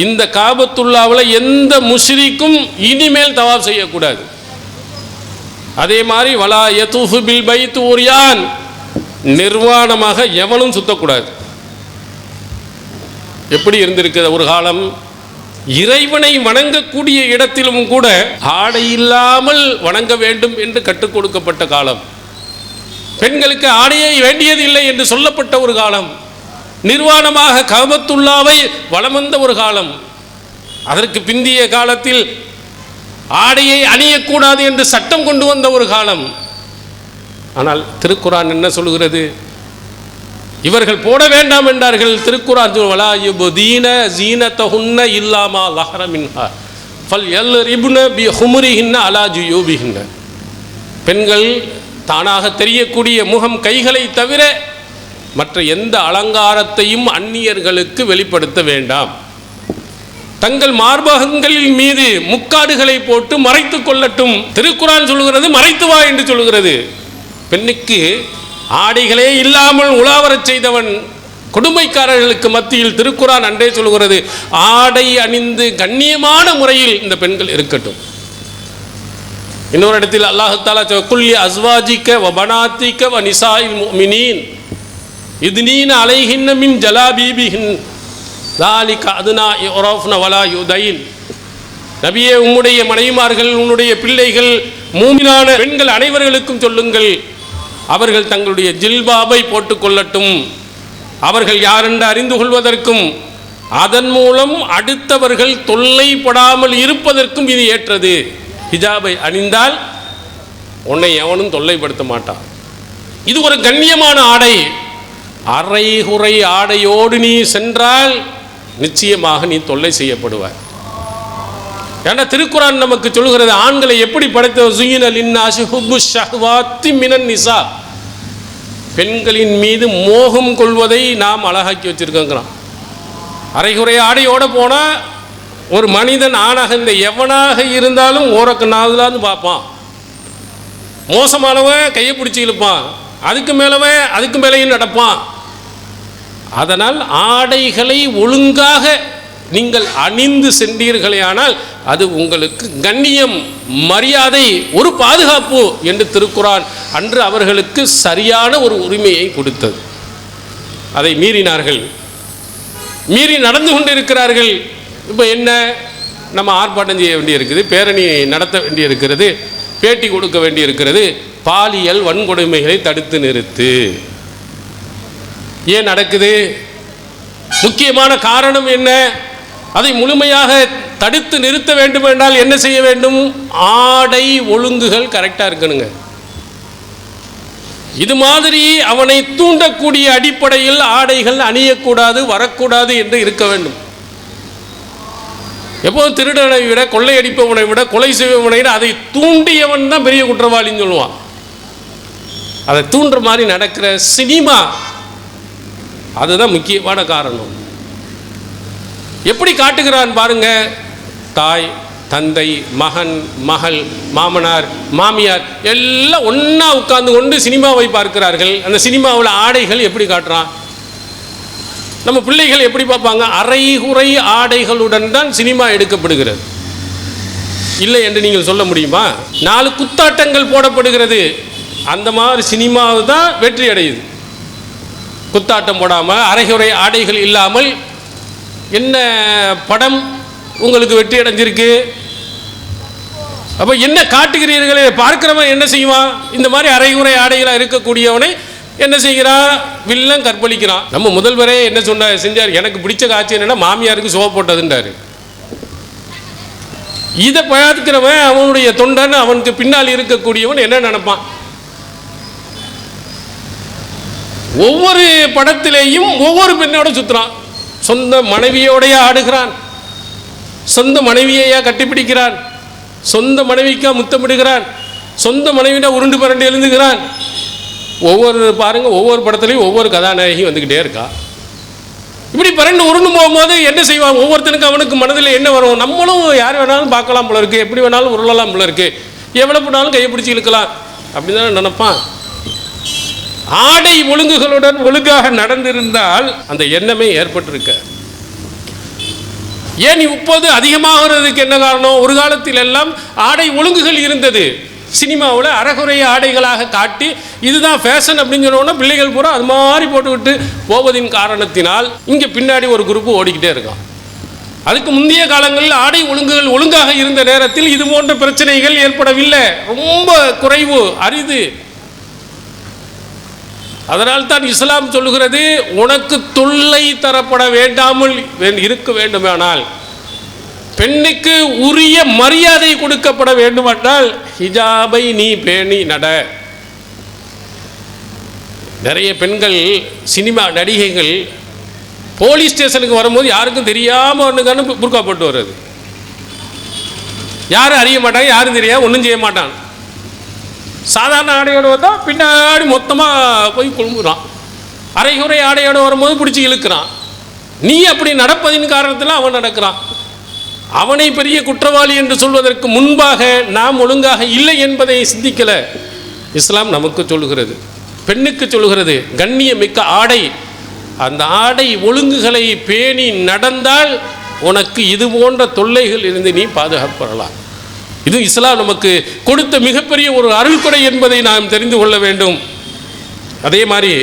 A: இந்த காபத்துல்லாவில் எந்த முஷ்ரிக்கும் இனிமேல் தவாப் செய்யக்கூடாது. அதே மாதிரி வலா யதூஃபு பில் பைத் உரியான், நிர்வாணமாக எவனும் சுத்தக்கூடாது. எப்படி இருந்திருக்கிறது ஒரு காலம்? இறைவனை வணங்கக்கூடிய இடத்திலும் கூட ஆடை இல்லாமல் வணங்க வேண்டும் என்று கற்றுக் கொடுக்கப்பட்ட காலம். பெண்களுக்கு ஆடையை வேண்டியதில்லை என்று சொல்லப்பட்ட ஒரு காலம். நிர்வாணமாக கஅபத்துல்லாவை வலம் வந்த ஒரு காலம். அதற்கு பிந்திய காலத்தில் ஆடையை அணியக்கூடாது என்று சட்டம் கொண்டு வந்த ஒரு காலம். ஆனால் திருக்குரான் என்ன சொல்கிறது? இவர்கள் போட வேண்டாம் என்றார்கள். திருக்குரான் வலா யுபதீன ஜீனத்தஹுன்ன இல்லாமா லஹர மின்ஹா ஃபல்யல்ரிபுன பிஹுமுரிஹின்ன அலா ஜுயூபிஹின்ன. பெண்கள் தானாக தெரியக்கூடிய முகம், கைகளை தவிர மற்ற எந்த அலங்காரத்தையும் அந்நியர்களுக்கு வெளிப்படுத்த வேண்டாம். தங்கள் மார்பகங்களில் மீது முக்காடுகளை போட்டு மறைத்து கொள்ளட்டும். திருக்குரான் சொல்லுகிறது மறைத்து வா என்று சொல்லுகிறது. பெண்ணுக்கு ஆடைகளே இல்லாமல் உலாவரச் செய்தவன் கொடுமைக்காரர்களுக்கு மத்தியில் திருக்குரான் அன்றே சொல்கிறது ஆடை அணிந்து கண்ணியமான முறையில் இந்த பெண்கள் இருக்கட்டும். இன்னொரு இடத்தில் அல்லாஹ் தஆலா குல்லி அஸ்வாஜிக வ பனாத்திக வ நிசாஇல் முஃமினீன் இத்னீன அலைஹின்ன மின் ஜலாபீபிஹின் ذلك அத்னா யுரஃப்ன வலா யுதைன். நபியே, உம்முடைய மனைவிமார்கள், உன்னுடைய பிள்ளைகள், மூமினான பெண்கள் அனைவர்களுக்கும் சொல்லுங்கள், அவர்கள் தங்களுடைய ஜில்பாபை போட்டுக்கொள்ளட்டும், அவர்கள் யாரென்று அறிந்து கொள்வதற்கும் அதன் மூலம் அடுத்தவர்கள் தொல்லைப்படாமல் இருப்பதற்கும் இது ஏற்றது. ஹிஜாபை அணிந்தால் உன்னை எவனும் தொல்லைப்படுத்த மாட்டான். இது ஒரு கண்ணியமான ஆடை. அரைகுறை ஆடையோடு நீ சென்றால் நிச்சயமாக நீ தொல்லை செய்யப்படுவாய். ஏன்னா திருக்குரான் நமக்கு சொல்கிறது, ஆண்களை எப்படி படைத்த பெண்களின் மீது மோகம் கொள்வதை நாம் அழகாக்கி வச்சிருக்கோங்கிறான். அரைகுறை ஆடையோடு போனால் ஒரு மனிதன் ஆணாக இந்த எவனாக இருந்தாலும் ஓரக்கண்ணாவதுலான்னு பார்ப்பான். மோசமானவன் கையை பிடிச்சி இழுப்பான், அதுக்கு மேலேயும் நடப்பான். அதனால் ஆடைகளை ஒழுங்காக நீங்கள் அணிந்து சென்றீர்களே ஆனால் அது உங்களுக்கு கண்ணியம், மரியாதை, ஒரு பாதுகாப்பு என்று திருக்குரான் அன்று அவர்களுக்கு சரியான ஒரு உரிமையை கொடுத்தது. அதை மீறினார்கள், மீறி நடந்து கொண்டிருக்கிறார்கள். இப்போ என்ன, நம்ம ஆர்ப்பாட்டம் செய்ய வேண்டியிருக்குது, பேரணி நடத்த வேண்டியிருக்கிறது, பேட்டி கொடுக்க வேண்டியிருக்கிறது, பாலியல் வன்கொடுமைகளை தடுத்து நிறுத்து. ஏன் நடக்குது? முக்கியமான காரணம் என்ன? அதை முழுமையாக தடுத்து நிறுத்த வேண்டும் என்றால் என்ன செய்ய வேண்டும்? ஆடை ஒழுங்குகள் கரெக்டாக இருக்கணுங்க. இது மாதிரி அவனை தூண்டக்கூடிய அடிப்படையில் ஆடைகள் அணியக்கூடாது, வரக்கூடாது என்று இருக்க வேண்டும். எப்போதும் திருடனை விட, கொள்ளையடிப்பவனை விட, கொலை செய்வனை விட அதை தூண்டியவன் தான் பெரிய குற்றவாளின்னு சொல்லுவான். அதை தூண்டுற மாதிரி நடக்கிற சினிமா, அதுதான் முக்கியமான காரணம். எப்படி காட்டுகிறான் பாருங்க. தாய், தந்தை, மகன், மகள், மாமனார், மாமியார் எல்லாம் ஒன்றா உட்கார்ந்து கொண்டு சினிமாவை பார்க்கிறார்கள். அந்த சினிமாவில் ஆடைகள் எப்படி காட்டுறான்? நம்ம பிள்ளைகள் எப்படி பார்ப்பாங்க? அரைகுறை ஆடைகளுடன் தான் சினிமா எடுக்கப்படுகிறது. இல்லை என்று நீங்கள் சொல்ல முடியுமா? 4 குத்தாட்டங்கள் போடப்படுகிறது, அந்த மாதிரி சினிமாவு தான் வெற்றி அடையுது. குத்தாட்டம் போடாமல், அரைகுறை ஆடைகள் இல்லாமல் என்ன படம் உங்களுக்கு வெற்றி அடைஞ்சிருக்கு? அப்போ என்ன காட்டுகிறீர்களே? பார்க்கிறவன் என்ன செய்வான்? இந்த மாதிரி அரைகுறை ஆடைகளாக இருக்கக்கூடியவனை என்ன செய்கிறான்? வில்லன் கற்பழிக்கிறான். நம்ம முதல்வரே என்ன செஞ்சார்? எனக்கு பிடிச்ச காட்சி என்னன்னா மாமியாருக்கு சோப்பு போட்டதுன்றாரு. இதை பார்க்கிறவன், அவனுடைய தொண்டன், அவனுக்கு பின்னால் இருக்கக்கூடியவன் என்ன நினைப்பான்? ஒவ்வொரு படத்திலேயும் ஒவ்வொரு பெண்ணோட சுற்றுறான். சொந்த மனைவியோடைய ஆடுகிறான், சொந்த மனைவியையா கட்டிப்பிடிக்கிறான், சொந்த மனைவிக்கா முத்தமிடுகிறான், சொந்த மனைவியிட உருண்டு பரண்டு எழுந்துகிறான். ஒவ்வொரு படத்துலையும் ஒவ்வொரு கதாநாயகி வந்துக்கிட்டே இருக்கா. இப்படி பரண்டு உருண்டு போகும்போது என்ன செய்வான்? ஒவ்வொருத்தனுக்கு அவனுக்கு மனதில் என்ன வரும்? நம்மளும் யார் வேணாலும் பார்க்கலாம் போல இருக்கு, எப்படி வேணாலும் உருளலாம் போல இருக்கு, எவ்வளோ போனாலும் கையை பிடிச்சி இழுக்கலாம் அப்படின்னு தானே நினைப்பான். ஆடை ஒழுங்குகளுடன் ஒழுங்காக நடந்திருந்தால் அந்த எண்ணமே ஏற்பட்டிருக்க. ஏன் இப்போது அதிகமாகிறதுக்கு என்ன காரணம்? ஒரு காலத்தில் எல்லாம் ஆடை ஒழுங்குகள் இருந்தது. சினிமாவில் அரைகுறை ஆடைகளாக காட்டி இதுதான் ஃபேஷன் அப்படின்னு சொன்னோன்னா பிள்ளைகள் பூரா அது மாதிரி போட்டுக்கிட்டு போவதின் காரணத்தினால் இங்கே பின்னாடி ஒரு குரூப்பு ஓடிக்கிட்டே இருக்கான். அதுக்கு முந்தைய காலங்களில் ஆடை ஒழுங்குகள் ஒழுங்காக இருந்த நேரத்தில் இது போன்ற பிரச்சனைகள் ஏற்படவில்லை, ரொம்ப குறைவு, அரிது. அதனால் தான் இஸ்லாம் சொல்லுகிறது, உனக்கு தொல்லை தரப்பட வேண்டாமல் இருக்க வேண்டுமானால், பெண்ணுக்கு உரிய மரியாதை கொடுக்கப்பட வேண்டுமென்றால் ஹிஜாபை நீ பேணி நட. நிறைய பெண்கள், சினிமா நடிகைகள் போலீஸ் ஸ்டேஷனுக்கு வரும்போது யாருக்கும் தெரியாமல் ஒன்றுக்கான புர்கா போட்டு வர்றது. யாரும் அறிய மாட்டாங்க, யாரும் தெரியாது, ஒன்றும் செய்ய மாட்டான். சாதாரண ஆடையோடு வந்தால் பின்னாடி மொத்தமாக போய் குழும்புறான். அரைகுறை ஆடையோடு வரும்போது பிடிச்சி இழுக்கிறான். நீ அப்படி நடப்பதின் காரணத்தில் அவன் நடக்கிறான். அவனை பெரிய குற்றவாளி என்று சொல்வதற்கு முன்பாக நாம் ஒழுங்காக இல்லை என்பதை சிந்திக்கலை. இஸ்லாம் நமக்கு சொல்லுகிறது, பெண்ணுக்கு சொல்லுகிறது, கண்ணியமிக்க ஆடை, அந்த ஆடை ஒழுங்குகளை பேணி நடந்தால் உனக்கு இது போன்ற தொல்லைகள் இருந்து நீ பாதுகாப்பு பெறலாம். இது இஸ்லாம் நமக்கு கொடுத்த மிகப்பெரிய ஒரு அருள்கொடை என்பதை நாம் தெரிந்து கொள்ள வேண்டும். அதே மாதிரி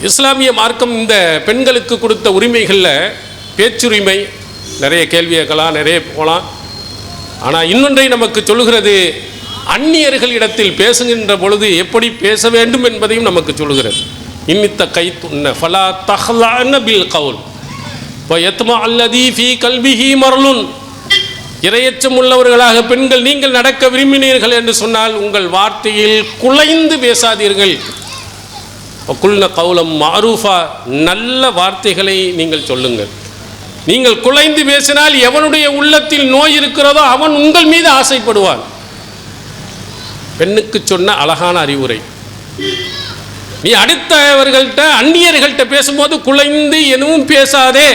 A: இஸ்லாமிய மார்க்கம் இந்த பெண்களுக்கு கொடுத்த உரிமைகளில் பேச்சுரிமை, நிறைய கேள்வி கேட்கலாம், நிறைய போகலாம். ஆனால் இன்னொன்றை நமக்கு சொல்லுகிறது, அந்நியர்களிடத்தில் பேசுகின்ற பொழுது எப்படி பேச வேண்டும் என்பதையும் நமக்கு சொல்லுகிறது. இன்னித்த கைத்துன்ன ஃபலா தஹ்லஅன பில் கவுல் வயத்மா அல்லதி ஃபீ கல்பிஹி மர்லுன். இரையச்சம் உள்ளவர்களாக பெண்கள் நீங்கள் நடக்க விரும்பினீர்கள் என்று சொன்னால் உங்கள் வார்த்தையில் குலைந்து பேசாதீர்கள். குல்ன கவுலம் மாரூஃபா, நல்ல வார்த்தைகளை நீங்கள் சொல்லுங்கள். நீங்கள் குலைந்து பேசினால் எவனுடைய உள்ளத்தில் நோய் இருக்கிறதோ அவன் உங்கள் மீது ஆசைப்படுவான். பெண்ணுக்கு சொன்ன அழகான அறிவுரை. நீ அடுத்தவர்கள்ட்ட அந்நியர்கள்ட்ட பேசும்போது குலைந்து எதுவும் பேசாதே.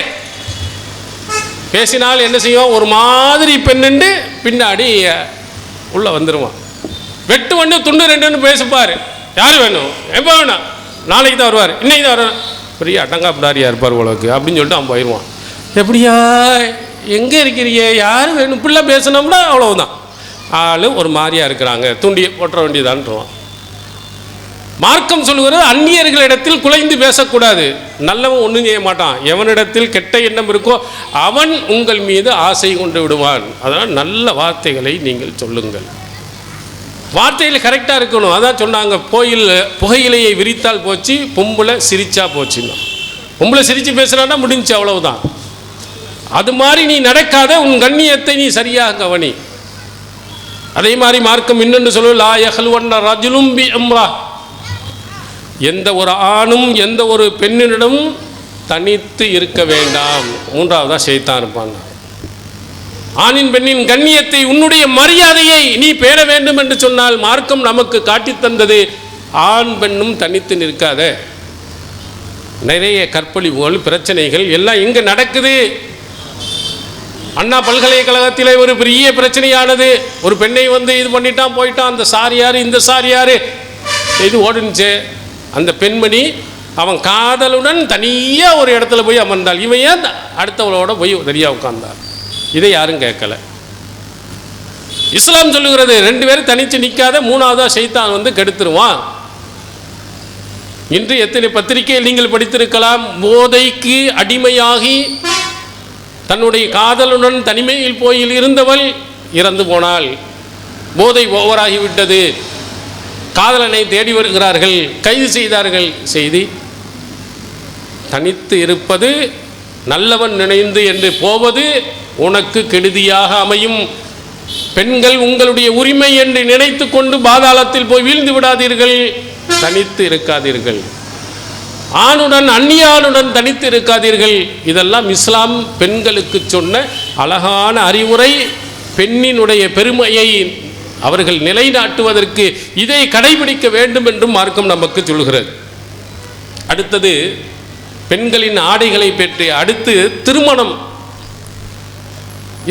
A: பேசினால் என்ன செய்வோம், ஒரு மாதிரி பெண்ணுண்டு பின்னாடி உள்ள வந்துடுவான். வெட்டு ஒன்று துண்டு ரெண்டுன்னு பேசுப்பார். யார் வேணும், எப்போ வேணும், நாளைக்கு தான் வருவார், இன்னைக்கு தான் வருவார், பெரிய அட்டங்காப்பிடாரியா இருப்பார் உலகு அப்படின்னு சொல்லிட்டு அவன் போயிடுவான். எப்படியா, எங்கே இருக்கிறீங்க, யார் வேணும், பிள்ளை பேசினோம்னா அவ்வளவுதான், ஆள் ஒரு மாதிரியா இருக்கிறாங்க, தூண்டியை போட்டுற வேண்டியதான்றான். மார்க்கம் சொல்லுகிறது அந்நியர்களிடத்தில் குலைந்து பேசக்கூடாது. நல்லவன் ஒன்றும் செய்ய மாட்டான். எவனிடத்தில் கெட்ட எண்ணம் இருக்கோ அவன் உங்கள் மீது ஆசை கொண்டு விடுவான். அதனால் நல்ல வார்த்தைகளை நீங்கள் சொல்லுங்கள். வார்த்தையில் கரெக்டாக இருக்கணும். அதான் சொன்னாங்க, புகையிலையை விரித்தால் போச்சு, பொம்பளை சிரிச்சா போச்சுன்னா. பொம்பளை சிரித்து பேசுகிறான்னா முடிஞ்சு, அவ்வளவுதான். அது மாதிரி நீ நடக்காத, உன் கண்ணியத்தை நீ சரியாக கவனி. அதே மாதிரி மார்க்கம் இன்னொன்று சொல்லு, லா யஹ்லுவன்ன ரஜுலும் பி அம்ரா. எந்த ஒரு ஆணும் எந்த ஒரு பெண்ணினிடமும் தனித்து இருக்க வேண்டாம். மூன்றாவதா ஷைத்தான் இருப்பாங்க. ஆணின் பெண்ணின் கண்ணியத்தை, உன்னுடைய மரியாதையை நீ பேண வேண்டும் என்று சொன்னால் மார்க்கம் நமக்கு காட்டி தந்தது, ஆண் பெண்ணும் தனித்து நிற்காத. நிறைய கற்பழிவுகள், பிரச்சனைகள் எல்லாம் இங்கே நடக்குது. அண்ணா பல்கலைக்கழகத்தில் ஒரு பெரிய பிரச்சனையானது. ஒரு பெண்ணை வந்து இது பண்ணிட்டான், போயிட்டான், அந்த சார் யாரு, இந்த சார் யாரு, இது ஓடுனுச்சு. அந்த பெண்மணி அவன் காதலுடன் தனியாக ஒரு இடத்துல போய் அமர்ந்தாள். இவன் ஏன் அடுத்தவளோட போய் தனியாக உட்கார்ந்தார். இதை யாரும் கேட்கல. இஸ்லாம் சொல்லுகிறது, ரெண்டு பேரும் தனித்து நிற்காத, மூணாவதா ஷைத்தான் வந்து கெடுத்துருவான். இன்று எத்தனை பத்திரிகையில் நீங்கள் படித்திருக்கலாம், போதைக்கு அடிமையாகி தன்னுடைய காதலுடன் தனிமையில் போய் இருந்தவள் இறந்து போனாள். போதை ஓவராகிவிட்டது. காதலனை தேடி வருகிறார்கள், கைது செய்தார்கள். செய்தி, தனித்து இருப்பது நல்லவன் நினைந்து என்று போவது உனக்கு கெடுதியாக அமையும். பெண்கள் உங்களுடைய உரிமை என்று நினைத்து கொண்டு பாதாளத்தில் போய் வீழ்ந்து விடாதீர்கள். தனித்து இருக்காதீர்கள். ஆணுடன் அந்நியானுடன் தனித்து இருக்காதீர்கள். இதெல்லாம் இஸ்லாம் பெண்களுக்கு சொன்ன அழகான அறிவுரை. பெண்ணினுடைய பெருமையை அவர்கள் நிலைநாட்டுவதற்கு இதை கடைபிடிக்க வேண்டும் என்றும் மார்க்கம் நமக்கு சொல்கிறது. அடுத்தது பெண்களின் ஆடைகளை பற்றி. அடுத்து திருமணம்.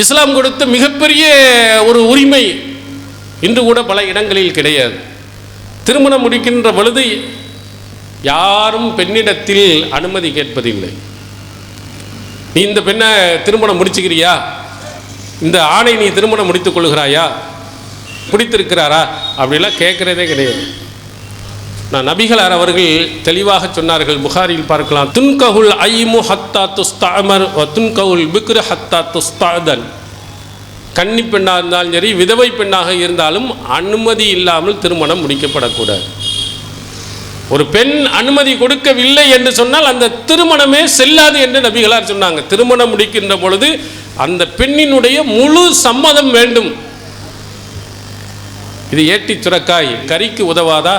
A: இஸ்லாம் கொடுத்த மிகப்பெரிய ஒரு உரிமை. இன்று கூட பல இடங்களில் கிடையாது. திருமணம் முடிக்கின்ற பொழுது யாரும் பெண்ணிடத்தில் அனுமதி கேட்பதில்லை. நீ இந்த பெண்ணை திருமணம் முடிச்சுக்கிறியா, இந்த ஆணை நீ திருமணம் முடித்துக் கொள்கிறாயா, பிடித்திருக்கிறாரா அப்படிலாம் கேட்குறதே கிடையாது. நான் நபிகளார் அவர்கள் தெளிவாக சொன்னார்கள். புகாரியில் பார்க்கலாம், துன்கஹுல் ஐமு ஹத்தா துஸ்தாமர் வ துன்கஹுல் பிக்ரு ஹத்தா துஸ்தாதன். கன்னி பெண்ணாக இருந்தாலும் சரி, விதவை பெண்ணாக இருந்தாலும் அனுமதி இல்லாமல் திருமணம் முடிக்கப்படக்கூடாது. ஒரு பெண் அனுமதி கொடுக்கவில்லை என்று சொன்னால் அந்த திருமணமே செல்லாது என்று நபிகளார் சொன்னாங்க. திருமணம் முடிக்கின்ற பொழுது அந்த பெண்ணினுடைய முழு சம்மதம் வேண்டும். இது ஏட்டி சுரக்காய் கறிக்கு உதவாதா?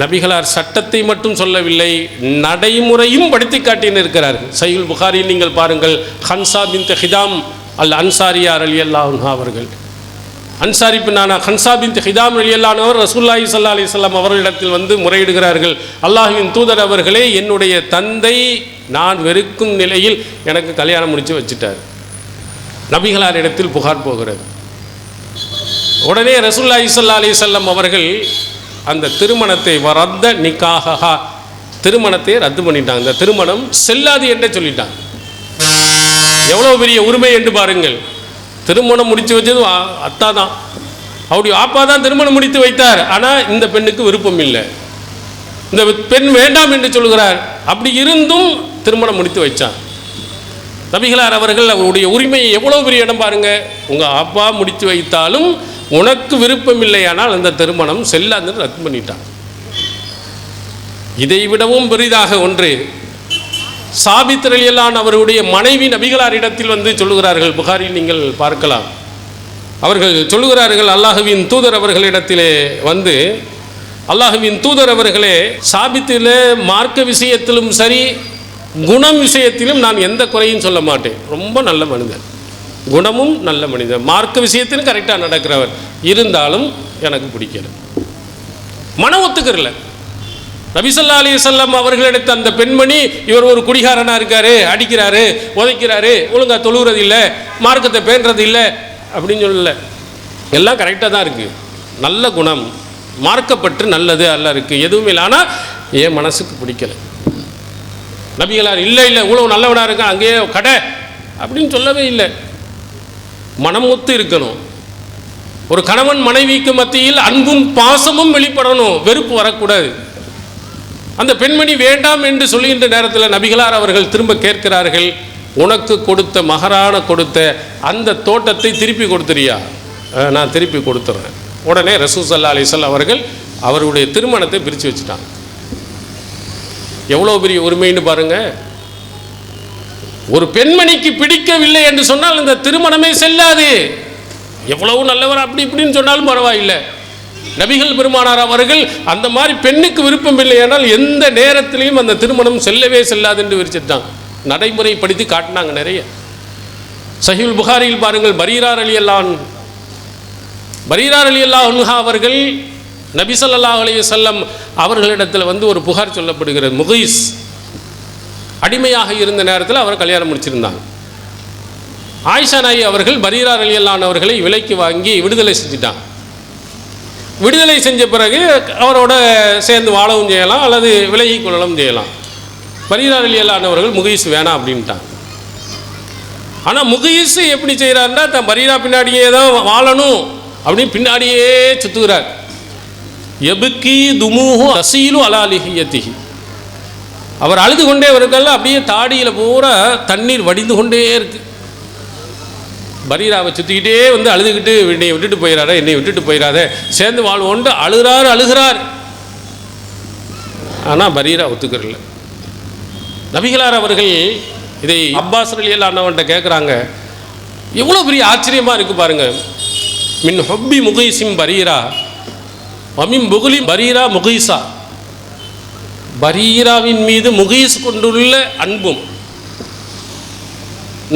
A: நபிகளார் சட்டத்தை மட்டும் சொல்லவில்லை, நடைமுறையும் படுத்தி காட்டியிருக்கிறார்கள். சஹீஹுல் புகாரியில் நீங்கள் பாருங்கள், ஹன்சா பின்த் ஹிதாம் அல் அன்சாரியா ரலியல்லாஹு அன்ஹா அவர்கள், அன்சாரி பெண்ணான ஹன்சா பின்த் ஹிதாம் ரலியல்லாஹு அன்ஹா ரசூலுல்லாஹி ஸல்லல்லாஹு அலைஹி வஸல்லம் அவர்களிடத்தில் வந்து முறையிடுகிறார்கள், அல்லாஹ்வின் தூதர் அவர்களே, என்னுடைய தந்தை நான் வெறுக்கும் நிலையில் எனக்கு கல்யாணம் முடித்து வச்சுட்டார். நபிகளார் இடத்தில் புகார் போகிறது. உடனே ரசூலுல்லாஹி ஸல்லல்லாஹு அலைஹி வஸல்லம் அவர்கள் அந்த திருமணத்தை வரத்த நிக்காஹா, திருமணத்தை ரத்து பண்ணிட்டாங்க. இந்த திருமணம் செல்லாது என்றே சொல்லிட்டாங்க. எவ்வளவு பெரிய உரிமை என்று பாருங்கள். திருமணம் முடித்து வச்சது அத்தா தான், அவருடைய அப்பா தான் திருமணம் முடித்து வைத்தார். ஆனால் இந்த பெண்ணுக்கு விருப்பம் இல்லை, இந்த பெண் வேண்டாம் என்று சொல்கிறார். அப்படி இருந்தும் திருமணம் முடித்து வைச்சார். நபிகளார் அவர்கள் அவருடைய உரிமையை எவ்வளோ பெரிய இடம் பாருங்க. உங்கள் அப்பா முடித்து வைத்தாலும் உனக்கு விருப்பம் இல்லையானால் அந்த திருமணம் செல்லாதுன்னு ரத்து பண்ணிட்டான். இதை விடவும் பெரிதாக ஒன்று, சாபித் ரலியல்லாஹு அவருடைய மனைவி நபிகளாரிடத்தில் வந்து சொல்லுகிறார்கள். புகாரில் நீங்கள் பார்க்கலாம். அவர்கள் சொல்லுகிறார்கள், அல்லாஹுவின் தூதர் அவர்களிடத்திலே வந்து, அல்லாஹுவின் தூதர் அவர்களே, சாபித்தில் மார்க்க விஷயத்திலும் சரி குணம் விஷயத்திலும் நான் எந்த குறையும் சொல்ல மாட்டேன். ரொம்ப நல்ல மனிதன், குணமும் நல்ல மனிதன், மார்க்க விஷயத்திலும் கரெக்டாக நடக்கிறவர். இருந்தாலும் எனக்கு பிடிக்கல, மன ஒத்துக்கிறல. நபி ஸல்லல்லாஹு அலைஹி வஸல்லம் அவர்களிடத்த அந்த பெண்மணி, இவர் ஒரு குடிகாரனாக இருக்காரு, அடிக்கிறாரு, உதைக்கிறாரு, ஒழுங்காக தொழுகிறது இல்லை, மார்க்கத்தை பேணுறது இல்லை அப்படின்னு சொல்லல. எல்லாம் கரெக்டாக தான் இருக்குது, நல்ல குணம், மார்க்கப்பட்டு நல்லது அல்ல இருக்குது, எதுவுமே இல்லை. ஆனால் என் மனசுக்கு பிடிக்கலை. நபிகளார் இல்லை இல்லை இவ்வளோ நல்லவனாக இருக்கான், அங்கேயே கடை அப்படின்னு சொல்லவே இல்லை. மனம் ஒத்து இருக்கணும். ஒரு கணவன் மனைவிக்கு மத்தியில் அன்பும் பாசமும் வெளிப்படணும், வெறுப்பு வரக்கூடாது. அந்த பெண்மணி வேண்டாம் என்று சொல்லுகின்ற நேரத்தில் நபிகளார் அவர்கள் திரும்ப கேட்கிறார்கள், உனக்கு கொடுத்த மகரான கொடுத்த அந்த தோட்டத்தை திருப்பி கொடுத்துறியா? நான் திருப்பி கொடுத்துட்றேன். உடனே ரசூல் ஸல்லல்லாஹு அலைஹி வஸல்லம் அவர்கள் அவருடைய திருமணத்தை பிரித்து வச்சுட்டாங்க. எவ்வளோ பெரிய உரிமைன்னு பாருங்க. ஒரு பெண்மணிக்கு பிடிக்கவில்லை என்று சொன்னால் இந்த திருமணமே செல்லாது. எவ்வளவு நல்லவர் அப்படி இப்படின்னு சொன்னாலும் பரவாயில்லை. நபிகள் பெருமானார் அவர்கள் அந்த மாதிரி பெண்ணுக்கு விருப்பம் இல்லை என்றால் எந்த நேரத்திலையும் அந்த திருமணம் செல்லவே செல்லாது என்று விரிச்சிட்டாங்க, நடைமுறைப்படுத்தி காட்டினாங்க நிறைய. சஹீஹுல் புகாரியில் பாருங்கள், பரீரா ரலியல்லாஹு அன்ஹா அவர்கள் நபி ஸல்லல்லாஹு அலைஹி வஸல்லம் அவர்களிடத்தில் வந்து ஒரு புகார் சொல்லப்படுகிறது. முகைஸ் அடிமையாக இருந்த நேரத்தில் அவர் கல்யாணம் முடிச்சிருந்தாங்க. ஆயிஷா நாயி அவர்கள் பரீரா ரலியல்லாஹு அவர்களை விலைக்கு வாங்கி விடுதலை செஞ்சுட்டாங்க. விடுதலை செஞ்ச பிறகு அவரோட சேர்ந்து வாழவும் செய்யலாம் அல்லது விலகி கொள்ளவும் செய்யலாம். பரீரா ரலியல்லாஹு அவர்கள் முகைஸ் வேணாம் அப்படின்ட்டாங்க. ஆனால் முகைஸ் எப்படி செய்கிறாருன்னா, தன் பரீரா பின்னாடியே தான் வாழணும் அப்படின்னு பின்னாடியே சுற்றுகிறார். எபுக்கி துமுஹு தசீலு அலா லிஹியத்திஹி, அவர் அழுது கொண்டே இருக்கல, அப்படியே தாடியில் பூரா தண்ணீர் வடிந்து கொண்டே இருக்கு. பரீராவை சுற்றிக்கிட்டே வந்து அழுதுகிட்டு, என்னை விட்டுட்டு போயிடாத, என்னை விட்டுட்டு போயிடாத, சேர்ந்து வாழ்வோன்ட்டு அழுகிறார். ஆனால் பரீரா ஒத்துக்கிறல. நபிகளார் அவர்கள் இதை அப்பாஸ் ரலியல்லாஹு அன்ஹு கேட்குறாங்க. எவ்வளோ பெரிய ஆச்சரியமாக இருக்குது பாருங்க. மின் ஹுப்பி முகைஸிம் பரீரா அமிம் புகுலி பரீரா முகைஸா, பரீராவின் மீது முகைஸ் கொண்டுள்ள அன்பும்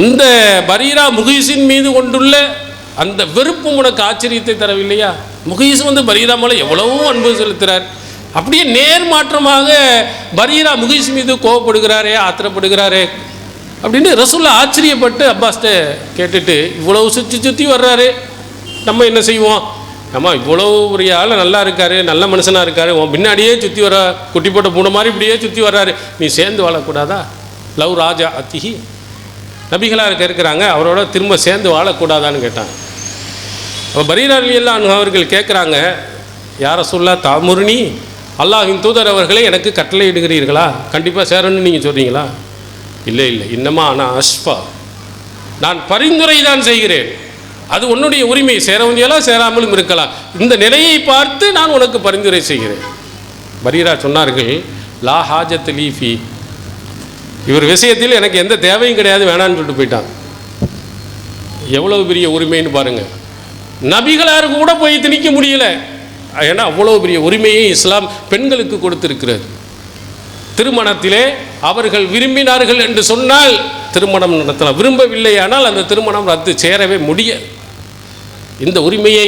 A: இந்த பரீரா முகைஸின் மீது கொண்டுள்ள அந்த வெறுப்பும் உனக்கு ஆச்சரியத்தை தரவில்லையா? முகைஸ் வந்து பரீரா மேலே எவ்வளவோ அன்பு செலுத்துகிறார், அப்படியே நேர்மாற்றமாக பரீரா முகைஸ் மீது கோவப்படுகிறாரே, ஆத்திரப்படுகிறாரே அப்படின்னு ரசூலுல்லாஹ் ஆச்சரியப்பட்டு அப்பாஸ்ட்ட கேட்டுட்டு, இவ்வளவு சுற்றி வர்றாரு, நம்ம என்ன செய்வோம்? ஆமாம், இவ்வளோ ஒரு ஆள் நல்லா இருக்காரு, நல்ல மனுஷனாக இருக்காரு, உன் பின்னாடியே சுற்றி வர குட்டி போட்ட பூனை மாதிரி இப்படியே சுற்றி வர்றாரு, நீ சேர்ந்து வாழக்கூடாதா? லவ் ராஜா அத்திஹி, நபிகளார் கேட்குறாங்க, அவரோட திரும்ப சேர்ந்து வாழக்கூடாதான்னு கேட்டாங்க. அப்போ பரீரா ரலியல்லாஹு அன்ஹு அவர்கள் கேட்குறாங்க, யா ரசூலுல்லாஹ் தாமுருனி, அல்லாஹ்வின் தூதர் அவர்களே எனக்கு கட்டளை இடுகிறீர்களா? கண்டிப்பாக சேரணும்னு நீங்கள் சொல்கிறீங்களா? இல்லை இல்லை, இன்னமா நான் அஷ்ஃபா, நான் பரிந்துரை தான் செய்கிறேன், அது உன்னுடைய உரிமை, சேரவும் செய்யலாம் சேராமலும் இருக்கலாம், இந்த நிலையை பார்த்து நான் உனக்கு பரிந்துரை செய்கிறேன். பரீரா சொன்னார்கள், லா ஹாஜத் லீஃபி, இவர் விஷயத்தில் எனக்கு எந்த தேவையும் கிடையாது, வேணான்னு சொல்லிட்டு போயிட்டான். எவ்வளவு பெரிய உரிமைன்னு பாருங்க. நபிகளாருக்கு கூட போய் திணிக்க முடியல, ஏன்னா அவ்வளோ பெரிய உரிமையை இஸ்லாம் பெண்களுக்கு கொடுத்திருக்கிறது. திருமணத்திலே அவர்கள் விரும்பினார்கள் என்று சொன்னால் திருமணம் நடத்தலாம், விரும்பவில்லையானால் அந்த திருமணம் ரத்து சேரவே முடியாது. இந்த உரிமையை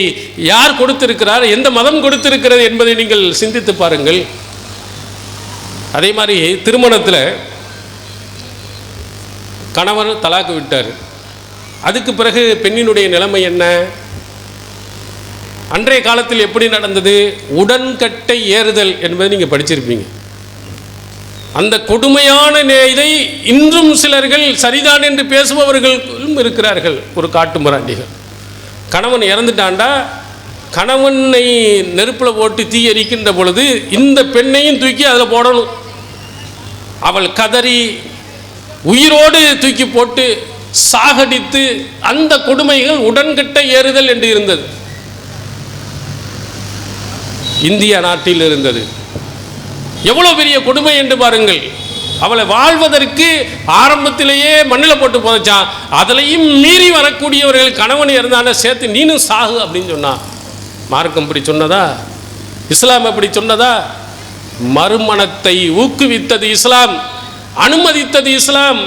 A: யார் கொடுத்திருக்கிறார், எந்த மதம் கொடுத்திருக்கிறது என்பதை நீங்கள் சிந்தித்து பாருங்கள். அதே மாதிரி திருமணத்தில் கணவர் தலாக்கு விட்டார், அதுக்கு பிறகு பெண்ணினுடைய நிலைமை என்ன? அன்றைய காலத்தில் எப்படி நடந்தது? உடன்கட்டை ஏறுதல் என்பதை நீங்கள் படிச்சிருப்பீங்க. அந்த கொடுமையான இதை இன்றும் சிலர்கள் சரிதான் என்று பேசுபவர்களும் இருக்கிறார்கள். ஒரு காட்டு மிராண்டிகள். கணவன் இறந்துட்டாண்டா கணவனை நெருப்பில் போட்டு தீ எரிக்கின்ற பொழுது இந்த பெண்ணையும் தூக்கி அதில் போடணும். அவள் கதறி உயிரோடு தூக்கி போட்டு சாகடித்து, அந்த கொடுமைகள் உடன்கட்ட ஏறுதல் என்று இருந்தது. இந்திய நாட்டில் இருந்தது. எவ்வளவு பெரிய கொடுமை என்று பாருங்கள். அவளை வாழ்வதற்கு ஆரம்பத்திலேயே மண்ணில் போட்டு புதைச்சான். அதிலையும் மீறி வரக்கூடியவர்கள் கணவன் இருந்தான சேர்த்து நீனும் சாகு அப்படின்னு சொன்னான். மார்க்கம் இப்படி சொன்னதா? இஸ்லாம் அப்படி சொன்னதா? மறுமணத்தை ஊக்குவித்தது இஸ்லாம், அனுமதித்தது இஸ்லாம்,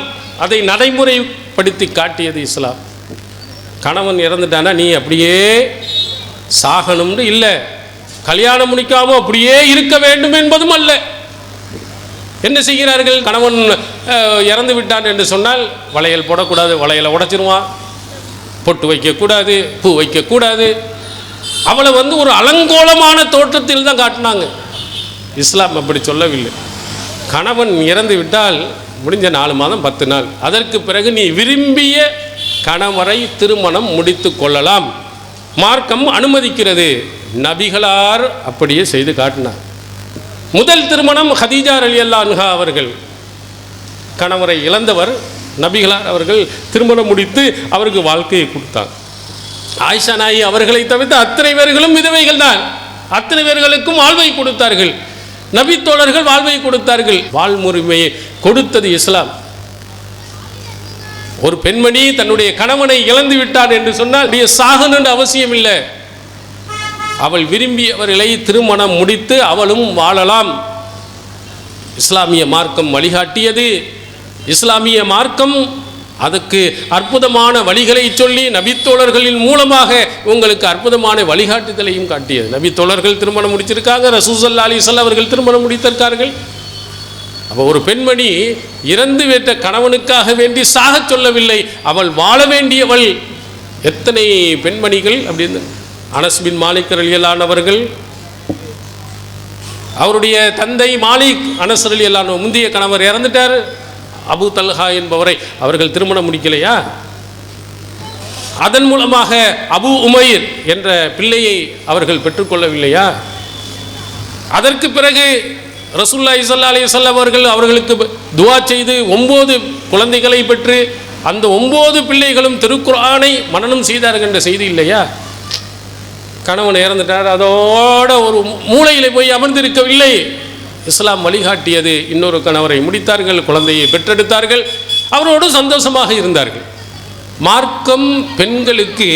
A: அதை நடைமுறைப்படுத்தி காட்டியது இஸ்லாம். கணவன் இறந்துட்டானா நீ அப்படியே சாகணும்னு இல்லை, கல்யாணம் முடிக்காம அப்படியே இருக்க வேண்டும் என்பதும் அல்ல. என்ன செய்கிறார்கள்? கணவன் இறந்து விட்டான் என்று சொன்னால் வளையல் போடக்கூடாது, வளையலை உடைச்சிருவான், பொட்டு வைக்கக்கூடாது, பூ வைக்கக்கூடாது. அவளை ஒரு அலங்கோலமான தோற்றத்தில் தான் காட்டினாங்க. இஸ்லாம் அப்படி சொல்லவில்லை. கணவன் இறந்து விட்டால் முடிஞ்ச 4 மாதம் 10 நாள், அதற்கு பிறகு நீ விரும்பிய கணவரை திருமணம் முடித்து கொள்ளலாம். மார்க்கம் அனுமதிக்கிறது. நபிகளார் அப்படியே செய்து காட்டினார். முதல் திருமணம் ஹதீஜா ரலியல்லாஹு அன்ஹா அவர்கள், கணவரை இழந்தவர். நபிகளார் அவர்கள் திருமணம் முடித்து அவருக்கு வாழ்க்கையை கொடுத்தார். ஆயிஷா நாயி அவர்களை தவிர்த்து அத்தனை பேர்களும் விதவைகள் தான். அத்தனை பேர்களுக்கும் வாழ்வை கொடுத்தார்கள். நபி தோழர்கள் வாழ்வை கொடுத்தார்கள். வாழ்முறைமையை கொடுத்தது இஸ்லாம். ஒரு பெண்மணி தன்னுடைய கணவனை இழந்து விட்டார் என்று சொன்னால் சாகணும்னு அவசியம் இல்லை. அவள் விரும்பியவர்களை திருமணம் முடித்து அவளும் வாழலாம். இஸ்லாமிய மார்க்கம் வழிகாட்டியது. இஸ்லாமிய மார்க்கம் அதுக்கு அற்புதமான வழிகளை சொல்லி நபித்தோழர்களின் மூலமாக உங்களுக்கு அற்புதமான வழிகாட்டுதலையும் காட்டியது. நபித்தோழர்கள் திருமணம் முடிச்சிருக்காங்க, ரசூல் ஸல்லல்லாஹு அலைஹி வஸல்லம் அவர்கள் திருமணம் முடித்திருக்கார்கள். அப்போ ஒரு பெண்மணி இறந்து விட்ட கணவனுக்காக வேண்டி சாக சொல்லவில்லை, அவள் வாழ வேண்டியவள். எத்தனை பெண்மணிகள் அப்படின்னு. அனஸ் பின் மாலிக் ரலியல்லாஹு அன்ஹு அவர்கள், அவருடைய தந்தை மாலிக், அனஸ் ரலியல்லாஹு அன்ஹு முந்தைய கணவர் இறந்துட்டார். அபு தல்ஹா என்பவரை அவர்கள் திருமணம் முடிக்கலையா? அதன் மூலமாக அபு உமைர் என்ற பிள்ளையை அவர்கள் பெற்றுக்கொள்ளவில்லையா? அதற்கு பிறகு ரசூலுல்லாஹி ஸல்லல்லாஹு அலைஹி வஸல்லம் அவர்கள் அவர்களுக்கு துஆ செய்து 9 குழந்தைகளை பெற்று அந்த 9 பிள்ளைகளும் திருக்குர்ஆனை மனனம் செய்தார்கள் என்ற செய்தி இல்லையா? கணவன் இறந்துட்டார், அதோட ஒரு மூலையிலே போய் அமர்ந்திருக்கவில்லை. இஸ்லாம் வழிகாட்டியது. இன்னொரு கணவரை முடித்தார்கள், குழந்தையை பெற்றெடுத்தார்கள், அவரோடு சந்தோஷமாக இருந்தார்கள். மார்க்கம் பெண்களுக்கு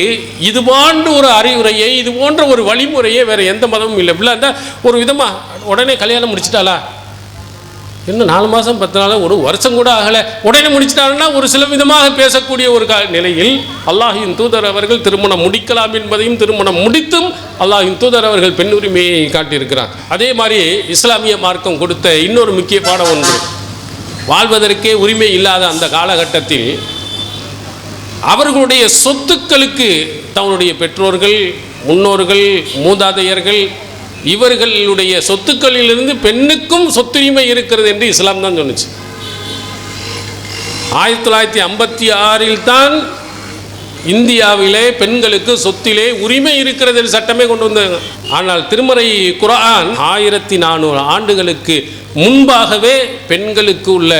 A: இது போன்ற ஒரு அறிவுரையை, இது போன்ற ஒரு வழிமுறையை வேறு எந்த மதமும் இல்லை. இப்படிலாம் இருந்தால் ஒரு விதமாக உடனே கல்யாணம் முடிச்சிட்டாளா, இன்னும் 4 மாதம் 10 நாள், ஒரு வருஷம் கூட ஆகலை, உடனே முடிச்சிட்டாங்கன்னா ஒரு சில விதமாக பேசக்கூடிய ஒரு நிலையில் அல்லாஹ்வின் தூதர் அவர்கள் திருமணம் முடிக்கலாம் என்பதையும் திருமணம் முடித்தும் அல்லாஹ்வின் தூதர் அவர்கள் பெண் உரிமையை காட்டியிருக்கிறார். அதே மாதிரி இஸ்லாமிய மார்க்கம் கொடுத்த இன்னொரு முக்கியமான ஒன்று, வாழ்வதற்கே உரிமை இல்லாத அந்த காலகட்டத்தில் அவர்களுடைய சொத்துக்களுக்கு தங்களுடைய பெற்றோர்கள், முன்னோர்கள், மூதாதையர்கள் இவர்களுடைய சொத்துக்களிலிருந்து பெண்ணுக்கும் சொத்துரிமை இருக்கிறது என்று இஸ்லாம் தான் சொன்னுச்சு. 1956 தான் இந்தியாவிலே பெண்களுக்கு சொத்திலே உரிமை இருக்கிறது என்று சட்டமே கொண்டு வந்தாங்க. ஆனால் திருமறை குர்ஆன் 1400 ஆண்டுகளுக்கு முன்பாகவே பெண்களுக்கு உள்ள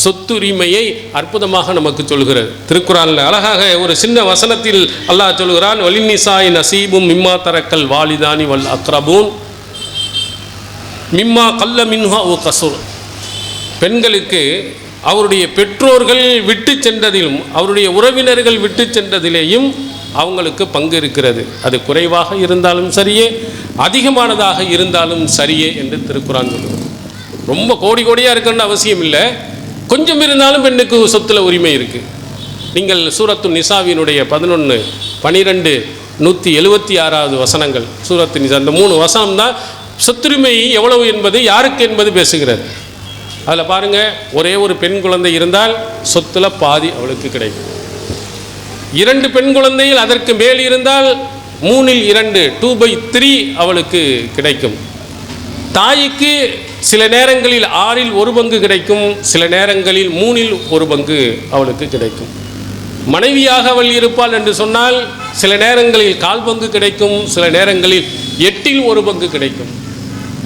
A: சொத்துரிமையை அற்புதமாக நமக்கு சொல்கிறது. திருக்குர்ஆனில் அழகாக ஒரு சின்ன வசனத்தில் அல்லாஹ் சொல்கிறான், வலின்னிசாய் நசீபும் மிம்மா தரக்கல் வாலிதானி வல் அக்ரபூன் மிம்மா கல்ல மின்ஹா ஓ கசூர். பெண்களுக்கு அவருடைய பெற்றோர்கள் விட்டு சென்றதிலும் அவருடைய உறவினர்கள் விட்டு சென்றதிலேயும் அவங்களுக்கு பங்கு இருக்கிறது. அது குறைவாக இருந்தாலும் சரியே, அதிகமானதாக இருந்தாலும் சரியே என்று திருக்குர்ஆன் சொல்லுது. ரொம்ப கோடி கோடியாக இருக்குன்னு அவசியம் இல்லை, கொஞ்சம் இருந்தாலும் பெண்ணுக்கு சொத்துல உரிமை இருக்குது. நீங்கள் சூரத்து நிசாவினுடைய 11, 12, 176 வசனங்கள், சூரத்து நிசா, அந்த 3 வசனம் தான் சொத்துரிமை எவ்வளவு என்பது, யாருக்கு என்பது பேசுகிறது. அதில் பாருங்கள், ஒரே ஒரு பெண் குழந்தை இருந்தால் சொத்துல பாதி அவளுக்கு கிடைக்கும். 2 பெண் குழந்தைகள் அதற்கு மேல் இருந்தால் 3/2 2/3 அவளுக்கு கிடைக்கும். தாய்க்கு சில நேரங்களில் 6இல் 1 பங்கு கிடைக்கும், சில நேரங்களில் 3இல் 1 பங்கு அவளுக்கு கிடைக்கும். மனைவியாக அவள் இருப்பாள் என்று சொன்னால் சில நேரங்களில் 1/4 பங்கு கிடைக்கும், சில நேரங்களில் 8இல் 1 பங்கு கிடைக்கும்.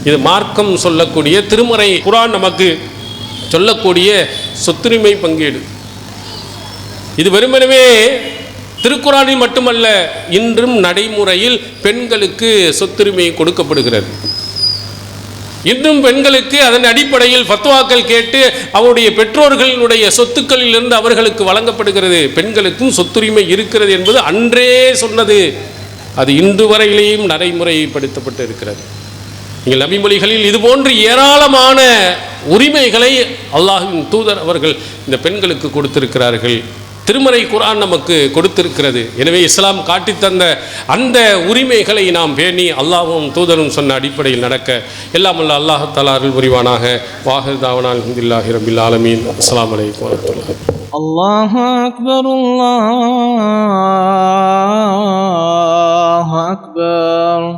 A: இது மார்க்கம் சொல்லக்கூடிய, திருமறை குர்ஆன் நமக்கு சொல்லக்கூடிய சொத்துரிமை பங்கீடு. இது வெறுமனவே திருக்குர்ஆனில் மட்டுமல்ல, இன்றும் நடைமுறையில் பெண்களுக்கு சொத்துரிமை கொடுக்கப்படுகிறது. இன்றும் பெண்களுக்கு அதன் அடிப்படையில் ஃபத்வாக்கள் கேட்டு அவருடைய பெற்றோர்களினுடைய சொத்துக்களிலிருந்து அவர்களுக்கு வழங்கப்படுகிறது. பெண்களுக்கும் சொத்துரிமை இருக்கிறது என்பது அன்றே சொன்னது, அது இன்று வரையிலேயும் நடைமுறைப்படுத்தப்பட்டு இருக்கிறது. நீங்கள் நபிமொழிகளில் இதுபோன்று ஏராளமான உரிமைகளை அல்லாஹ்வின் தூதர் அவர்கள் இந்த பெண்களுக்கு கொடுத்திருக்கிறார்கள். திருமறை குர்ஆன் நமக்கு கொடுத்திருக்கிறது. எனவே இஸ்லாம் காட்டித்தந்த அந்த உரிமைகளை நாம் பேணி அல்லாஹ்வும் தூதரும் சொன்ன அடிப்படையில் நடக்க எல்லாம் வல்ல அல்லாஹ் தஆலா அருள் புரிவானாக. வாஹிர் தாவனா அல்ஹம்துலில்லாஹி ரப்பில் ஆலமீன். அஸ்ஸலாமு அலைக்கும் வரஹ்மத்துல்லாஹி.
B: அல்லாஹு அக்பர், அல்லாஹு அக்பர்.